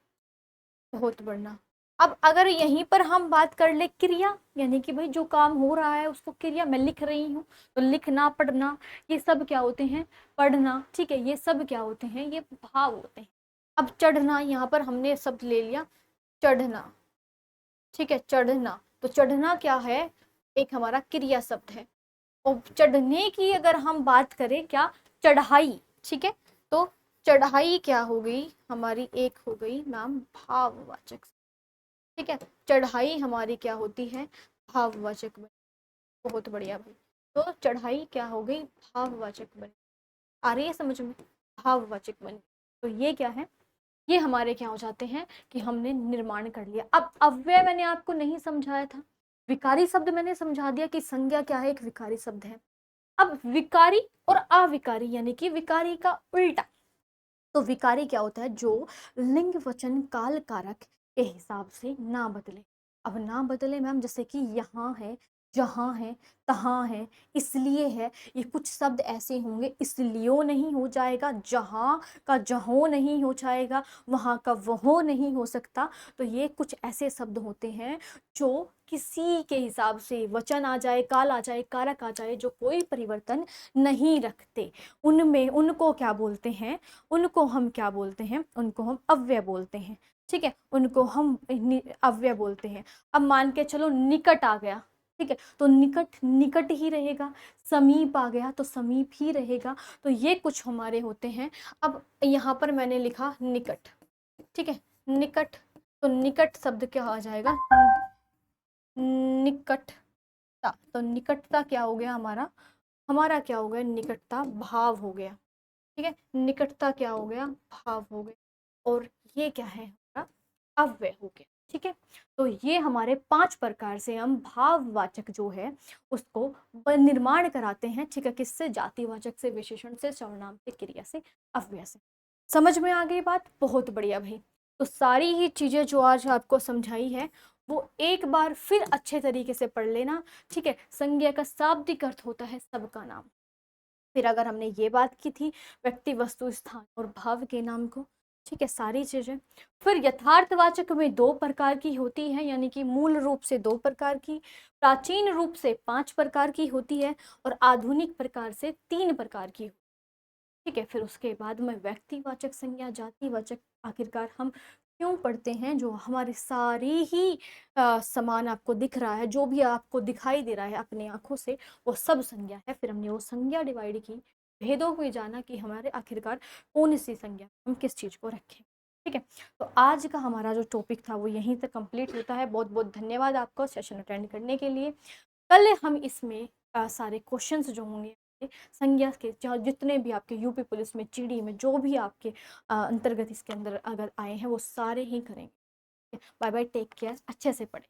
बहुत बढ़िया। अब अगर यहीं पर हम बात कर ले क्रिया, यानी कि भाई जो काम हो रहा है उसको क्रिया, मैं लिख रही हूँ, तो लिखना पढ़ना ये सब क्या होते हैं? पढ़ना। ठीक है, ये सब क्या होते हैं? ये भाव होते हैं। अब चढ़ना, यहाँ पर हमने शब्द ले लिया चढ़ना। ठीक है, चढ़ना, तो चढ़ना क्या है? एक हमारा क्रिया शब्द है। और चढ़ने की अगर हम बात करें, क्या? चढ़ाई। ठीक है, तो चढ़ाई क्या हो गई हमारी? एक हो गई मैम भाववाचक। ठीक है। चढ़ाई हमारी क्या होती है, भाववाचक बनी। बहुत बढ़िया भाई। तो चढ़ाई क्या हो गई, भाववाचक बनी। आ रही है समझ में, भाववाचक बनी। तो ये क्या है, ये हमारे क्या हो जाते हैं कि हमने निर्माण कर लिया। अब अव्यय मैंने आपको नहीं समझाया था, विकारी शब्द मैंने समझा दिया कि संज्ञा क्या है, एक विकारी शब्द है। अब विकारी और अविकारी यानी कि विकारी का उल्टा। तो विकारी क्या होता है, जो लिंग वचन काल कारक के हिसाब से ना बदले। अब ना बदले मैम, जैसे कि यहाँ है, जहाँ है, तहाँ है, इसलिए है, ये कुछ शब्द ऐसे होंगे, इसलिए नहीं हो जाएगा, जहाँ का जहों नहीं हो जाएगा, वहाँ का वहों नहीं हो सकता। तो ये कुछ ऐसे शब्द होते हैं जो किसी के हिसाब से वचन आ जाए, काल आ जाए, कारक आ जाए, जो कोई परिवर्तन नहीं रखते, उनमें उनको क्या बोलते हैं, उनको हम क्या बोलते हैं, उनको हम अव्यय बोलते हैं। ठीक है, उनको हम अव्यय बोलते हैं। अब मान के चलो निकट आ गया, ठीक है, तो निकट निकट ही रहेगा, समीप आ गया तो समीप ही रहेगा। तो ये कुछ हमारे होते हैं। अब यहाँ पर मैंने लिखा निकट, ठीक है, निकट, तो निकट शब्द क्या आ जाएगा, निकटता। तो निकटता क्या हो गया हमारा, हमारा क्या हो गया, निकटता भाव हो गया। ठीक है, निकटता क्या हो गया, भाव हो गया। और ये क्या है हमारा, अव्यय हो गया। ठीक है, तो ये हमारे 5 प्रकार से हम भाववाचक जो है उसको निर्माण कराते हैं। ठीक है, किससे, जातिवाचक से, विशेषण से, सर्वनाम से, क्रिया से, अव्यय से। समझ में आ गई बात, बहुत बढ़िया भाई। तो सारी ही चीजें जो आज आपको समझाई है वो एक बार फिर अच्छे तरीके से पढ़ लेना। ठीक है, संज्ञा का शाब्दिक अर्थ होता है सबका नाम। फिर अगर हमने ये बात की थी व्यक्ति, वस्तु, स्थान और भाव के नाम को, ठीक है, सारी चीजें। फिर यथार्थवाचक में 2 प्रकार की होती है, यानी कि मूल रूप से 2 प्रकार की, प्राचीन रूप से 5 प्रकार की होती है, और आधुनिक प्रकार से 3 प्रकार की। ठीक है, फिर उसके बाद में व्यक्तिवाचक संज्ञा, जातिवाचक, आखिरकार हम क्यों पढ़ते हैं, जो हमारे सारी ही समान आपको दिख रहा है, जो भी आपको दिखाई दे रहा है अपने आंखों से, वो सब संज्ञा है। फिर हमने वो संज्ञा डिवाइड की, भेदों को जाना कि हमारे आखिरकार कौन सी संज्ञा हम किस चीज को रखें। ठीक है, तो आज का हमारा जो टॉपिक था वो यहीं तक कंप्लीट होता है। बहुत बहुत धन्यवाद आपको सेशन अटेंड करने के लिए। कल हम इसमें सारे क्वेश्चंस जो होंगे संज्ञा के, चाहे जितने भी आपके यूपी पुलिस में, जीडी में, जो भी आपके अंतर्गत इसके अंदर अगर आए हैं वो सारे ही करेंगे। बाय बाय, टेक केयर, अच्छे से पढ़ें।